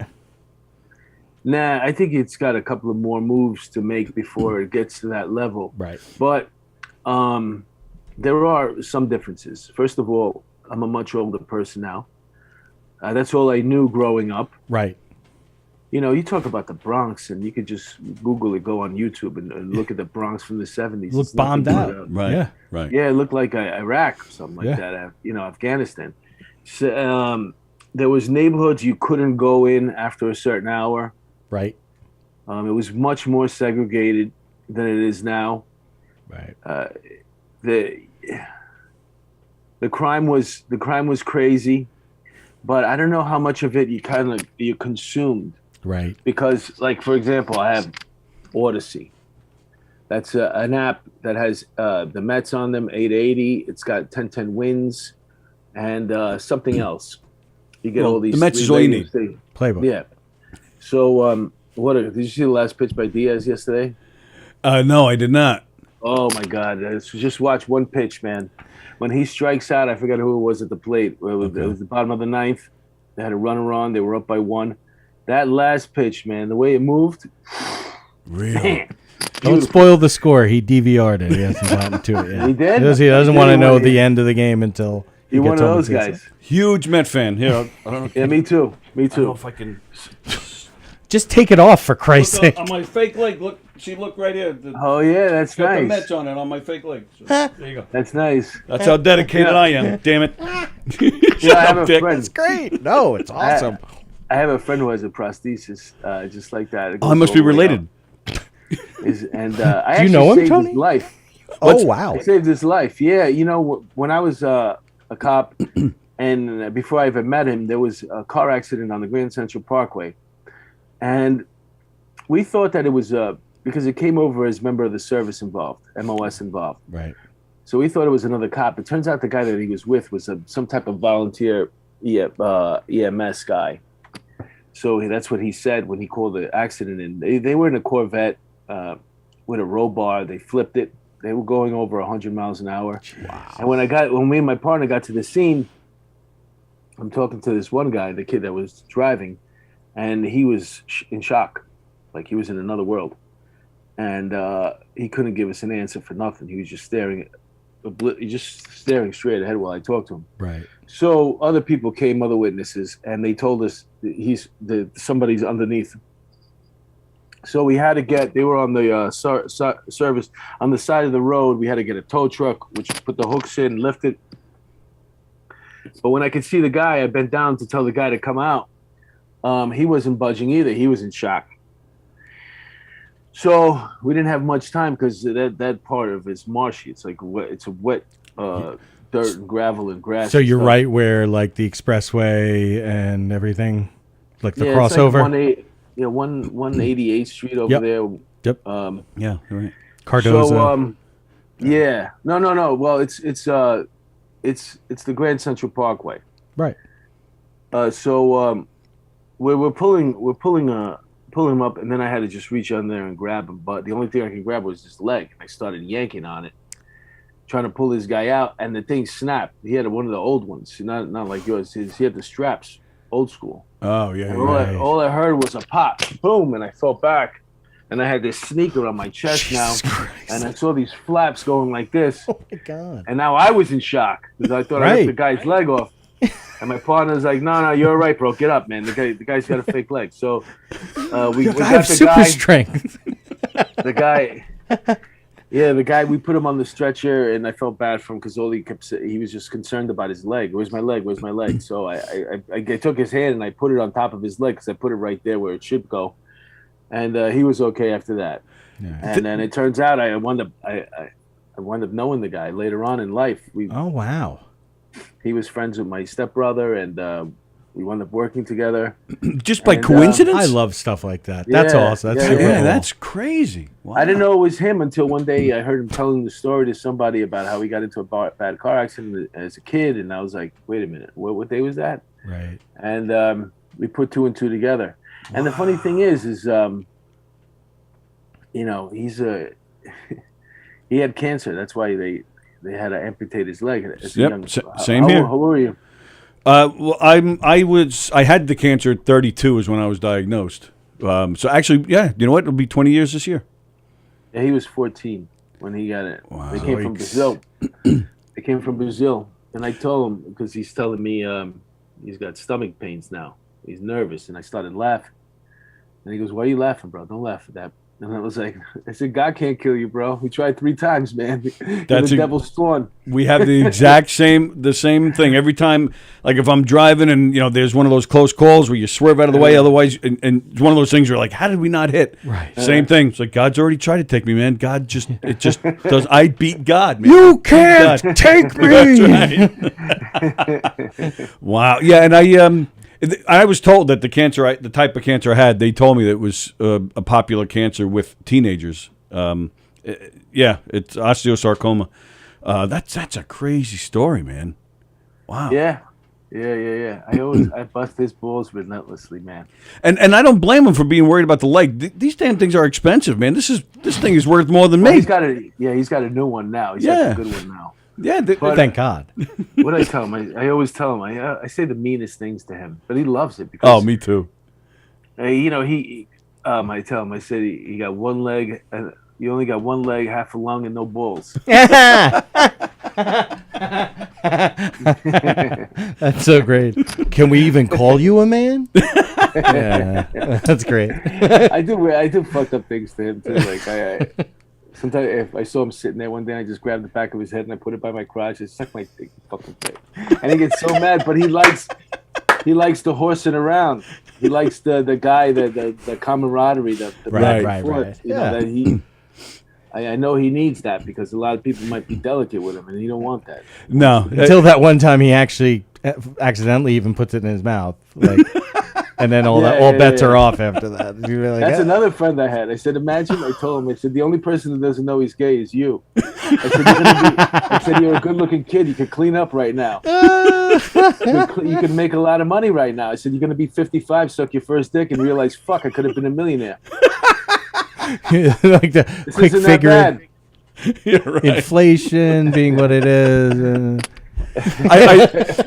Nah, I think it's got a couple of more moves to make before it gets to that level. Right. But there are some differences. First of all, I'm a much older person now. That's all I knew growing up. Right. You know, you talk about the Bronx, and you could just Google it, go on YouTube, and look at the Bronx from the 70s. Look bombed out. Right. Yeah. Right. Yeah, it looked like Iraq or something like that. You know, Afghanistan. So, there was neighborhoods you couldn't go in after a certain hour. Right. It was much more segregated than it is now. Right. The crime was crazy, but I don't know how much of it you consumed. Right. Because, like, for example, I have Odyssey. That's an app that has the Mets on them, 880. It's got 10-10 wins and something else. You get all these. The Mets is all you need. Playbook. Yeah. So, did you see the last pitch by Diaz yesterday? No, I did not. Oh my God! Just watch one pitch, man. When he strikes out, I forgot who it was at the plate. It was the bottom of the ninth. They had a runner on. They were up by 1. That last pitch, man, the way it moved. Really? Don't spoil the score. He DVR'd it. He hasn't gotten to it yet. He did? He doesn't want to know the end of the game until You're one gets of home those and sees guys. it. Huge Met fan. Here, I don't know. Yeah, me too. Me I don't know too. if I can. Just take it off, for Christ's Look sake. on my fake leg. Look, look right here. Oh yeah, that's Got the nice. Mets on it on my fake leg. So, there you go. That's nice. That's how dedicated I am. Damn it. Yeah, I have a Dick. friend. It's great. No, it's awesome. I have a friend who has a prosthesis, just like that. It Oh, I goes must be all the way related. up. I Do you know him, actually saved Tony? his life. Oh, wow. I saved his life. Yeah, you know, when I was a cop, and before I even met him, there was a car accident on the Grand Central Parkway, and we thought that it was because it came over as member of the service involved, MOS involved. Right. So we thought it was another cop. It turns out the guy that he was with was some type of volunteer EMS guy. So that's what he said when he called the accident in. They were in a Corvette with a roll bar. They flipped it. They were going over 100 miles an hour. Wow. And when me and my partner got to the scene, I'm talking to this one guy, the kid that was driving, and he was in shock, like he was in another world, and he couldn't give us an answer for nothing. He was just staring straight ahead while I talked to him. Right. So other people came, other witnesses, and they told us somebody's underneath So we had to get. They were on the service on the side of the road. We had to get a tow truck, which put the hooks in, lift it. But when I could see the guy, I bent down to tell the guy to come out. He wasn't budging either. He was in shock. So we didn't have much time because that part of it's marshy. It's like wet. It's a wet dirt and gravel and grass. So and you're stuff. right where like the expressway and everything, like the It's crossover. like 188th Street over Yep. there. Yep. Yeah, you're right. Cardozo. So yeah, no. Well, it's the Grand Central Parkway. Right. So we're pulling him up, and then I had to just reach on there and grab him. But the only thing I could grab was his leg. I started yanking on it, trying to pull this guy out, and the thing snapped. He had one of the old ones, not like yours. He had the straps, old school. Oh yeah. And all I heard was a pop, boom, and I fell back, and I had this sneaker on my chest now, and I saw these flaps going like this. Oh my God. And now I was in shock because I thought I ripped the guy's leg off. And my partner's like, no, you're all right, bro. Get up, man. The guy's got a fake leg. So we got I have the super guy. strength. The guy. We put him on the stretcher, and I felt bad for him because all he kept saying, he was just concerned about his leg. Where's my leg? Where's my leg? So I took his hand and I put it on top of his leg because I put it right there where it should go, and he was okay after that. Yeah. And then it turns out I wound up knowing the guy later on in life. Oh wow. He was friends with my stepbrother, and we wound up working together. Just by coincidence? I love stuff like that. That's awesome. That's super cool. That's crazy. Wow. I didn't know it was him until one day I heard him telling the story to somebody about how he got into a bad car accident as a kid, and I was like, wait a minute, what day was that? Right. And we put two and two together. And the funny thing is he had cancer. That's why they had to amputate his leg. Same here. How are you? Well, I had the cancer at 32 is when I was diagnosed. So actually, yeah, you know what? It'll be 20 years this year. Yeah, he was 14 when he got it. Wow. They came from Brazil. They came from Brazil, and I told him because he's telling me he's got stomach pains now. He's nervous, and I started laughing. And he goes, "Why are you laughing, bro? Don't laugh at that." And I was like, I said, God can't kill you, bro. We tried 3 times, man. That's the devil's spawn. We have the exact same thing every time. Like if I'm driving and there's one of those close calls where you swerve out of the way, otherwise, and it's one of those things where like, how did we not hit? Right. Same thing. It's like God's already tried to take me, man. God just does. I beat God, man. You can't take me. That's right. Wow. Yeah, and I was told that the type of cancer I had, they told me that it was a popular cancer with teenagers. Yeah, it's osteosarcoma. That's a crazy story, man. Wow. Yeah. I bust his balls relentlessly, man. And I don't blame him for being worried about the leg. These damn things are expensive, man. This thing is worth more than me. He's got a new one now. He's got a good one now. Yeah, thank God. What do I tell him? I always tell him. I say the meanest things to him, but he loves it because. Oh, me too. I tell him. I said he got one leg. You only got one leg, half a lung, and no balls. That's so great. Can we even call you a man? Yeah, that's great. I do fucked up things to him too. Like sometimes if I saw him sitting there one day, I just grabbed the back of his head and I put it by my crotch and suck my big fucking face. And he gets so mad, but he likes the horsing around. He likes the guy, the camaraderie, the back and forth. You know, that I know he needs that because a lot of people might be delicate with him, and he don't want that. No, until that one time he actually accidentally even puts it in his mouth, like, and then all bets are off after that. Like, that's another friend I had. I said, imagine. I told him, I said, the only person that doesn't know he's gay is you. I said, you're a good-looking kid. You could clean up right now. You could make a lot of money right now. I said, you're going to be 55, suck your first dick, and realize, fuck, I could have been a millionaire. Like the this quick isn't figure, that bad. Right. Inflation being what it is.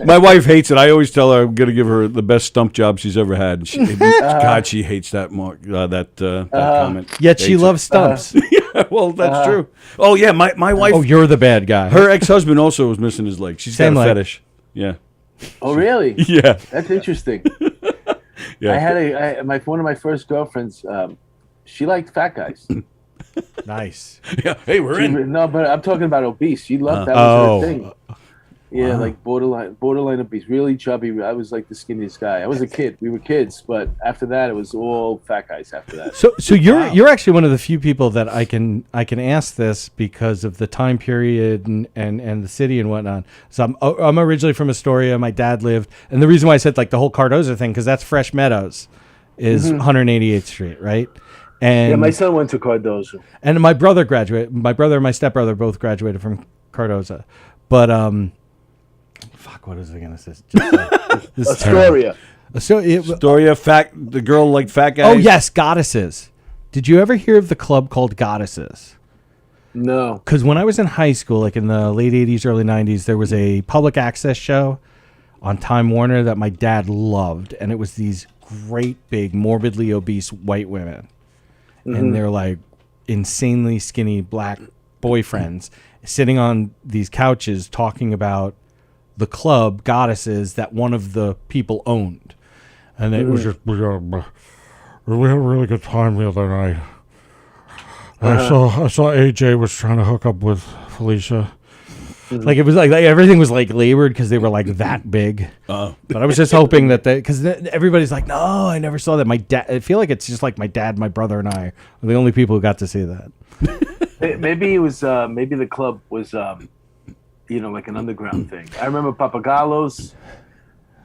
My wife hates it. I always tell her I'm going to give her the best stump job she's ever had. God, she hates that comment. Yet she loves stumps. Yeah, well, that's true. Oh yeah, my wife. Oh, you're the bad guy. Her ex-husband also was missing his leg. She's got a fetish. Yeah. Oh really? Yeah. That's interesting. Yeah. I had one of my first girlfriends. she liked fat guys. Nice. Yeah. Hey, we're in. No, but I'm talking about obese. She loved that was her thing. Yeah, like borderline obese, really chubby. I was like the skinniest guy. I was a kid. We were kids, but after that, it was all fat guys. After that. So you're actually one of the few people that I can ask this because of the time period and the city and whatnot. So I'm originally from Astoria. My dad lived, and the reason why I said like the whole Cardozo thing because that's Fresh Meadows, is 188th Street, right? And yeah, my son went to Cardozo, and my brother graduated. My brother and my stepbrother both graduated from Cardozo, but fuck, what was I gonna say? Astoria. Astoria, the girl like fat guys. Oh yes, Goddesses. Did you ever hear of the club called Goddesses? No. Because when I was in high school, like in the late 80s, early 90s, there was a public access show on Time Warner that my dad loved, and it was these great big morbidly obese white women, and they're like insanely skinny black boyfriends sitting on these couches talking about the club Goddesses that one of the people owned, and it was just we had a really good time the other night. I saw AJ was trying to hook up with Felicia. Like it was like everything was like labored because they were like that big. But I was just hoping that because everybody's like, no, I never saw that. My dad. I feel like it's just like my dad, my brother, and I are the only people who got to see that. Maybe it was. Maybe the club was. Like an underground thing. I remember Papagallos.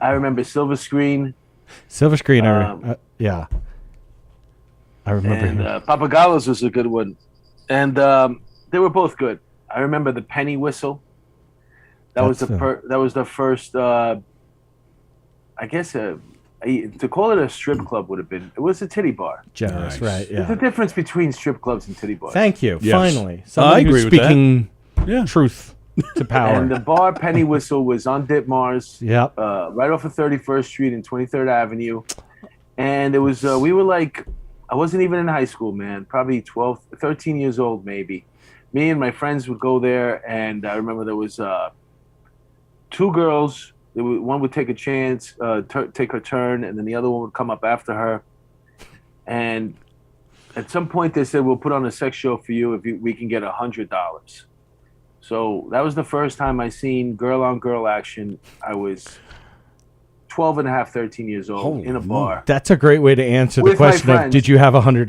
I remember Silver Screen. Silver Screen, yeah. I remember. And Papagallos was a good one. And they were both good. I remember the Penny Whistle. That was the first, I guess, to call it a strip club would have been, it was a titty bar. Generous, right, yeah. There's a difference between strip clubs and titty bars. Thank you, yes. finally. I agree with speaking truth to power. And the bar Penny Whistle was on Ditmars, right off of 31st Street and 23rd Avenue. And it was, we were like, I wasn't even in high school, man, probably 13 years old maybe. Me and my friends would go there, and I remember there was two girls. One would take a chance, take her turn, and then the other one would come up after her. And at some point they said, we'll put on a sex show for you if we can get $100. So that was the first time I seen girl-on-girl action. I was 12 and a half, 13 years old in a bar. That's a great way to answer the question of, did you have $100?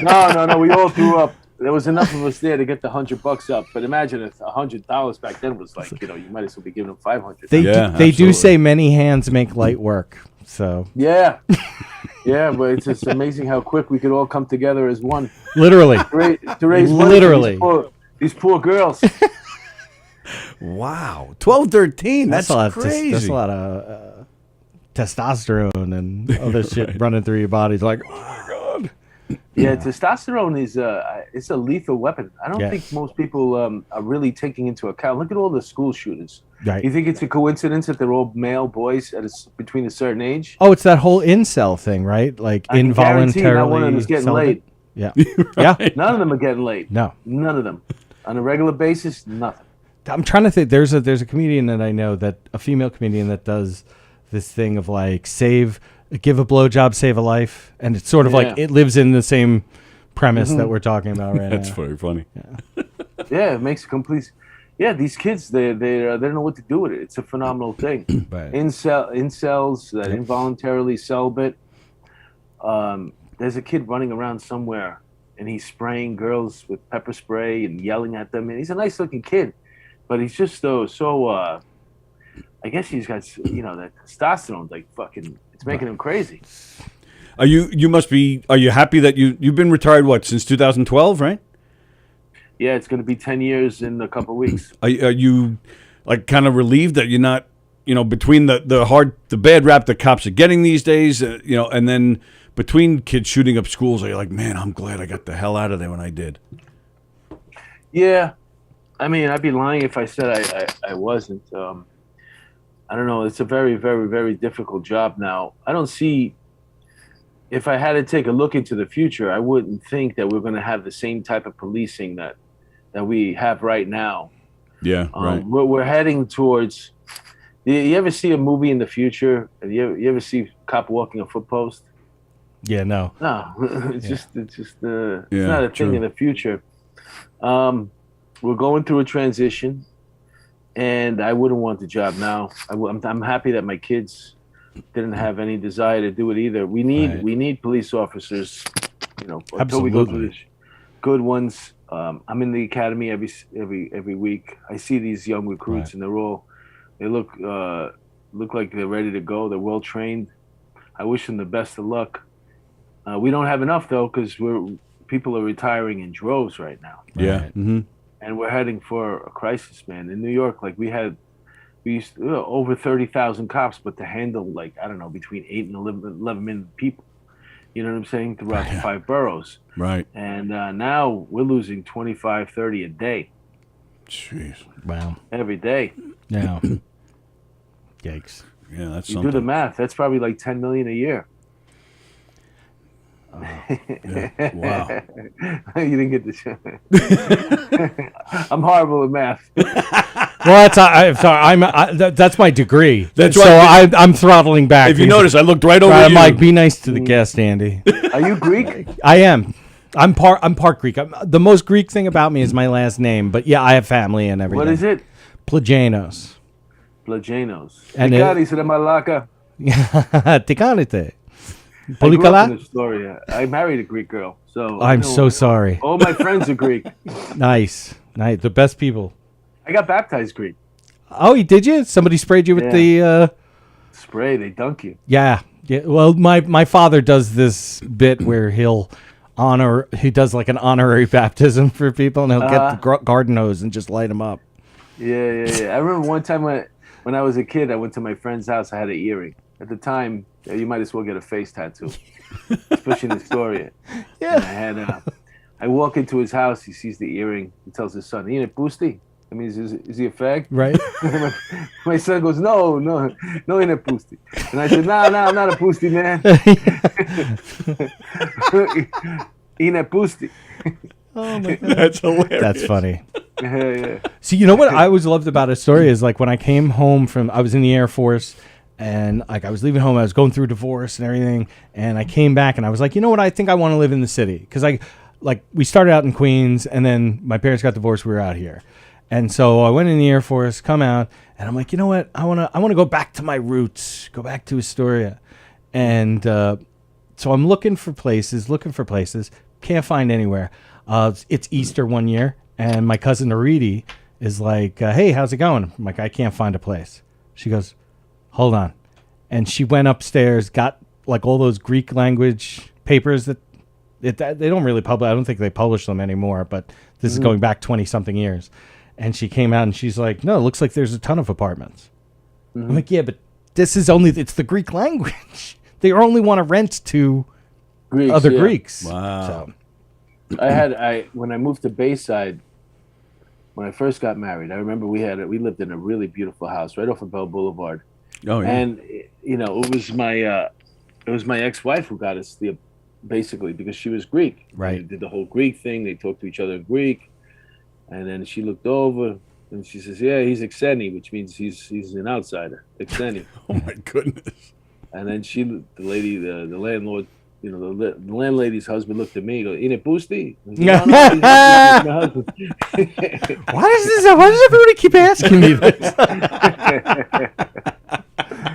No. We all threw up. There was enough of us there to get the $100 up. But imagine if $100 back then was like, you might as well be giving them $500. They do say many hands make light work. So yeah, but it's just amazing how quick we could all come together as one. Literally, to raise money for these poor girls. Wow, 12, 13. That's crazy. That's a lot of testosterone and other shit running through your body. It's like, oh my god. Yeah, testosterone is it's a lethal weapon. I don't think most people are really taking into account. Look at all the school shooters. Right. You think it's a coincidence that they're all male boys between a certain age? Oh, it's that whole incel thing, right? Like involuntarily. Not one of them is getting laid. Yeah, yeah. None of them are getting laid. No, none of them. On a regular basis, nothing. I'm trying to think. There's a comedian that I know, that a female comedian that does this thing of like give a blowjob, save a life, and it's sort of like it lives in the same premise that we're talking about right now. That's very funny. Yeah, it makes complete. Yeah, these kids they don't know what to do with it. It's a phenomenal thing. Right. Incels that involuntarily celibate. There's a kid running around somewhere, and he's spraying girls with pepper spray and yelling at them. And he's a nice looking kid, but he's just so. I guess he's got that testosterone, like fucking. It's making him crazy. Are you happy that you've been retired since 2012, right? Yeah, it's going to be 10 years in a couple of weeks. Are you like kind of relieved that you're not, between the bad rap that cops are getting these days, and then between kids shooting up schools, are you like, man, I'm glad I got the hell out of there when I did? Yeah, I mean, I'd be lying if I said I wasn't. I don't know. It's a very, very, very difficult job now. I don't see. If I had to take a look into the future, I wouldn't think that we're going to have the same type of policing that we have right now. Yeah, right. We're heading towards. You ever see a movie in the future? You ever see a cop walking a foot post? No. It's Yeah. it's Yeah, not a thing true. in the future. We're going through a transition, and I wouldn't want the job now. I'm happy that my kids didn't have any desire to do it either. We need police officers, until we go through this. Good ones. I'm in the academy every week. I see these young recruits, and they look like they're ready to go. They're well trained. I wish them the best of luck. We don't have enough though, because people are retiring in droves right now. Yeah. Mm-hmm. And we're heading for a crisis, man. In New York, like we used over 30,000 cops, but to handle between 8 and 11 million people. You know what I'm saying? Throughout the 5 boroughs. Right. And now we're losing 25, 30 a day. Jeez. Wow. Every day. Yeah. Yikes. Yeah, that's You something. do the math. That's probably like 10 million a year. Yeah. Wow. You didn't get the I'm horrible at math. Well, I'm sorry. That's my degree. That's so right. I'm throttling back. If you notice, I looked right over I'm you. like, be nice to the guest, Andy. Are you Greek? I am. I'm part Greek. The most Greek thing about me is my last name, but yeah, I have family and everything. What is it? Plagianos. Plagianos. And Tikaris de Malaka. Tikanite. I grew up Polikala? in Astoria. I married a Greek girl, so I'm so sorry. All my friends are Greek. Nice. The best people. I got baptized Greek. Oh, did you? Somebody sprayed you with the spray? They dunk you. Yeah. Well, my father does this bit where he does like an honorary baptism for people, and he'll get the garden hose and just light them up. Yeah. I remember one time when I was a kid, I went to my friend's house. I had an earring. At the time, you might as well get a face tattoo, especially in Astoria. Yeah. I walk into his house. He sees the earring. He tells his son, "Ine pusti." I mean, is he a fag? Right. my son goes, no, ine pusti. And I said, no, I'm not a pusti, man. Ine pusti. Oh my God. That's hilarious. That's funny. Yeah. See, you know what I always loved about Astoria is like when I came home I was in the Air Force, and like I was leaving home, I was going through divorce and everything, and I came back and I was like, you know what, I think I want to live in the city, because we started out in Queens, and then my parents got divorced. We were out here, and so I went in the Air Force, come out, and I'm like, you know what, I want to go back to my roots, go back to Astoria, and so I'm looking for places, can't find anywhere. It's Easter one year, and my cousin Aridi is like, hey, how's it going? I'm like, I can't find a place. She goes, hold on. And she went upstairs, got like all those Greek language papers that they don't really publish. I don't think they publish them anymore, but this is going back 20-something years. And she came out and she's like, no, it looks like there's a ton of apartments. I'm like, yeah, but it's the Greek language. They only want to rent to other Greeks. Wow. So. When I moved to Bayside, when I first got married, I remember we lived in a really beautiful house right off of Bell Boulevard. Oh yeah. And it was my ex-wife who got us basically because she was Greek. Right. They did the whole Greek thing. They talked to each other in Greek, and then she looked over and she says, "Yeah, he's Exeni," which means he's an outsider. Exeni. Oh my goodness. And then the landlord. The landlady's husband looked at me and goes, "Ine pusti?" Why does everybody keep asking me this?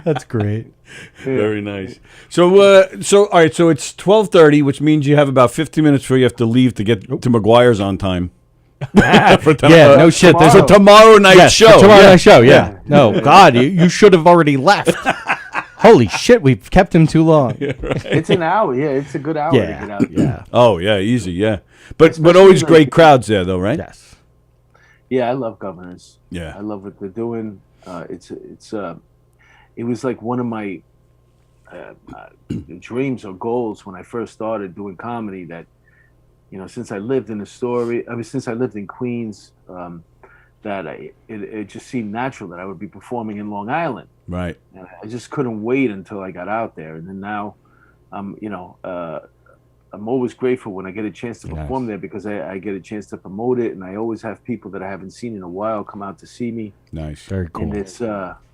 That's great. Very nice. So all right. So it's 12:30, which means you have about 15 minutes before you have to leave to get to McGuire's on time. No shit. There's a tomorrow night show. Tomorrow night show. Yeah. No, God, you should have already left. Holy shit, we've kept him too long. Yeah, right. It's an hour. Yeah, it's a good hour to get out. Yeah. Oh yeah, easy. Yeah, but always great crowds there, though, right? Yes. Yeah, I love Governors. Yeah, I love what they're doing. It was like one of my dreams or goals when I first started doing comedy. That since I lived in since I lived in Queens, that it just seemed natural that I would be performing in Long Island. Right. And I just couldn't wait until I got out there, and then now, I'm always grateful when I get a chance to perform there because I get a chance to promote it, and I always have people that I haven't seen in a while come out to see me. Nice. Very cool. And it's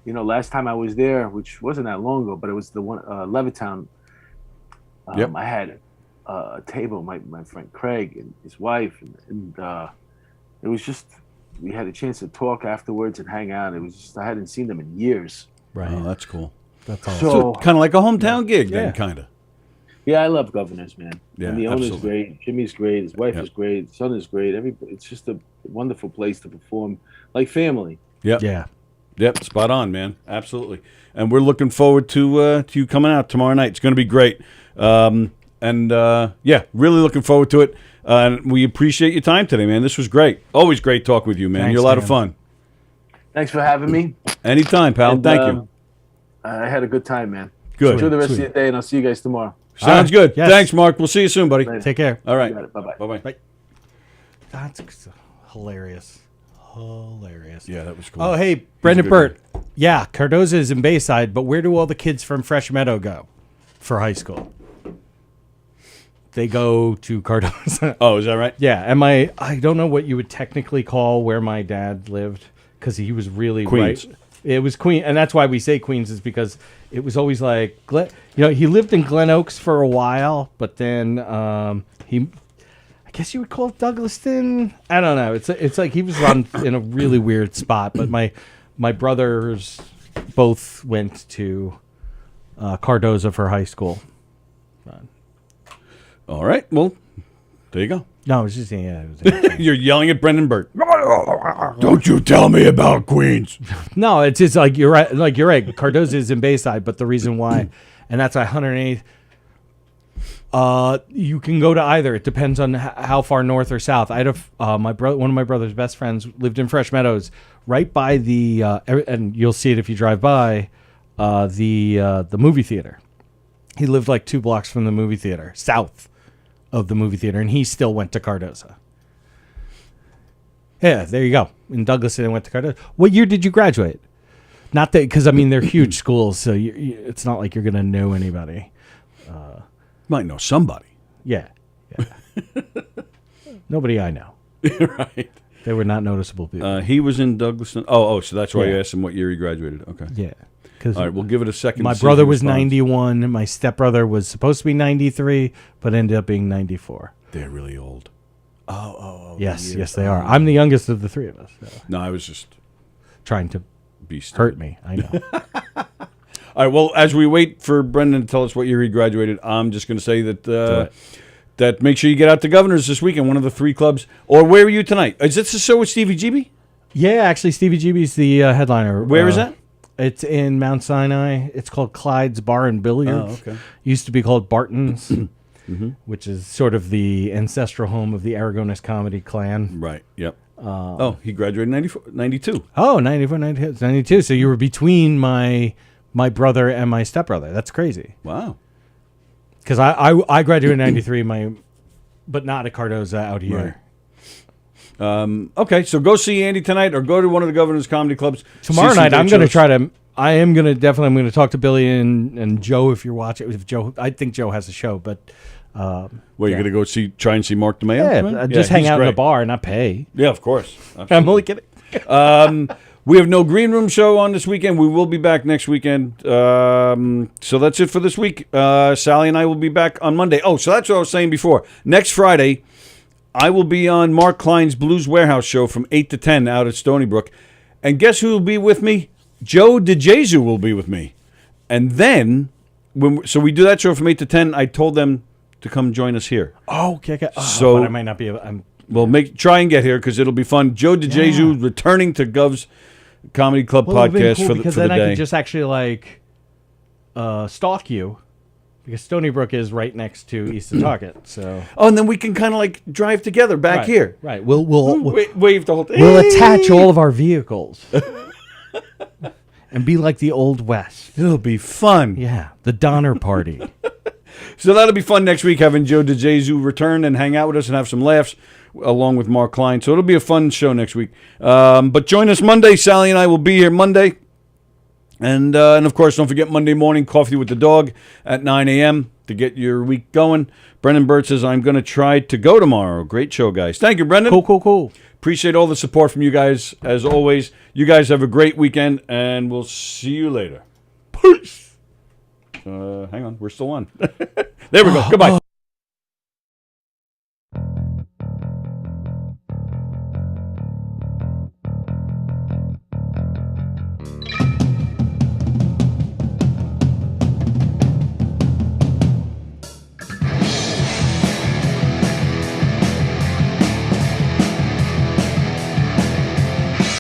last time I was there, which wasn't that long ago, but it was the one Levittown. I had a table, my friend Craig and his wife, and it was just, we had a chance to talk afterwards and hang out. It was just, I hadn't seen them in years. Right. Oh, that's cool. That's all. So kind of like a hometown gig then, kind of. Yeah, I love Governors, man. Yeah, and the owner's absolutely. great. Jimmy's great. His wife is great. His son is great. It's just a wonderful place to perform, like family. Yep. Yeah. Yep. Spot on, man. Absolutely. And we're looking forward to you coming out tomorrow night. It's going to be great. Really looking forward to it. And we appreciate your time today, man. This was great. Always great talking with you, man. Thanks, You're a lot of man. fun. Thanks for having me. Anytime, pal. And, Thank you. I had a good time, man. Good. Enjoy the rest of your day, and I'll see you guys tomorrow. Sounds good. Yes. Thanks, Mark. We'll see you soon, buddy. Later. Take care. All right. You got it. Bye-bye. Bye-bye. Bye. That's hilarious. Hilarious. Yeah, that was cool. Oh, hey, Brendan Burt. Yeah, Cardoza is in Bayside, but where do all the kids from Fresh Meadow go for high school? They go to Cardoza. Oh, is that right? Yeah, and I don't know what you would technically call where my dad lived, because he was really Queens. right. It was Queens, and that's why we say Queens, is because it was always like, he lived in Glen Oaks for a while, but then I guess you would call it Douglaston. I don't know. It's like he was in a really weird spot. But my brothers both went to Cardoza for high school. All right. Well, there you go. No, it was just You're yelling at Brendan Burt. Don't you tell me about Queens. No, it's just like you're right. Like you're right. Cardoza is in Bayside, but the reason why, and that's 108th. You can go to either. It depends on how far north or south. I had one of my brother's best friends lived in Fresh Meadows, right by the and you'll see it if you drive by the movie theater. He lived like 2 blocks from the movie theater, south of the movie theater, and he still went to Cardoza. Yeah, there you go. In Douglas, and went to Cardoza. What year did you graduate? Not that, because I mean they're huge schools, so it's not like you're gonna know anybody. Might know somebody. Yeah. Nobody I know. Right. They were not noticeable people. He was in Douglaston. Oh, so that's why Yeah. you asked him what year he graduated. Okay. Yeah. All right, we'll give it a second. My to see if brother he was responds. 91. My stepbrother was supposed to be 93, but ended up being 94. They're really old. Oh. Yes, they are. I'm the youngest of the 3 of us. So. No, I was just trying to be stupid. hurt me. I know. All right, well, as we wait for Brendan to tell us what year he graduated, I'm just going to say that make sure you get out to Governors this weekend, one of the 3 clubs. Or where are you tonight? Is this the show with Stevie GB? Yeah, actually, Stevie GB's the headliner. Where is that? It's in Mount Sinai. It's called Clyde's Bar and Billiards. Oh, okay. Used to be called Barton's, which is sort of the ancestral home of the Aragonés comedy clan. Right, yep. He graduated in 92. Oh, 94, 92. So you were between my brother and my stepbrother. That's crazy. Wow. Because I graduated in 93, but not at Cardoza out here. Right. Okay, so go see Andy tonight, or go to one of the Governor's comedy clubs. Tomorrow night, I'm going to try to. I'm going to talk to Billy and Joe if you're watching. If Joe, I think Joe has a show, but. Well, you're going to go try and see Mark DeMeo? Yeah, just hang he's out in great. a bar and not pay. Yeah, of course. I'm only kidding. We have no Green Room show on this weekend. We will be back next weekend. So that's it for this week. Sallie and I will be back on Monday. Oh, so that's what I was saying before. Next Friday, I will be on Mark Klein's Blues Warehouse show from 8 to 10 out at Stony Brook. And guess who will be with me? Joe DeJesu will be with me. And then, so we do that show from 8 to 10. I told them to come join us here. Oh, okay. But I might not be able. Well, try and get here because it'll be fun. Joe DeJesu returning to Gov's Comedy Club podcast cool for because the then day. I could just actually stalk you, because Stony Brook is right next to East Nantucket. So and then we can kind of drive together back here. Right. We'll wave the whole thing. We'll attach all of our vehicles and be like the Old West. It'll be fun. Yeah, the Donner Party. So that'll be fun next week, having Joe DeJesu return and hang out with us and have some laughs along with Mark Klein. So it'll be a fun show next week. But join us Monday. Sallie and I will be here Monday. And of course, don't forget Monday morning, Coffee with the Dog at 9 a.m. to get your week going. Brendan Burt says, I'm going to try to go tomorrow. Great show, guys. Thank you, Brendan. Cool. Appreciate all the support from you guys, as always. You guys have a great weekend, and we'll see you later. Peace. Hang on. We're still on. There we go. Goodbye.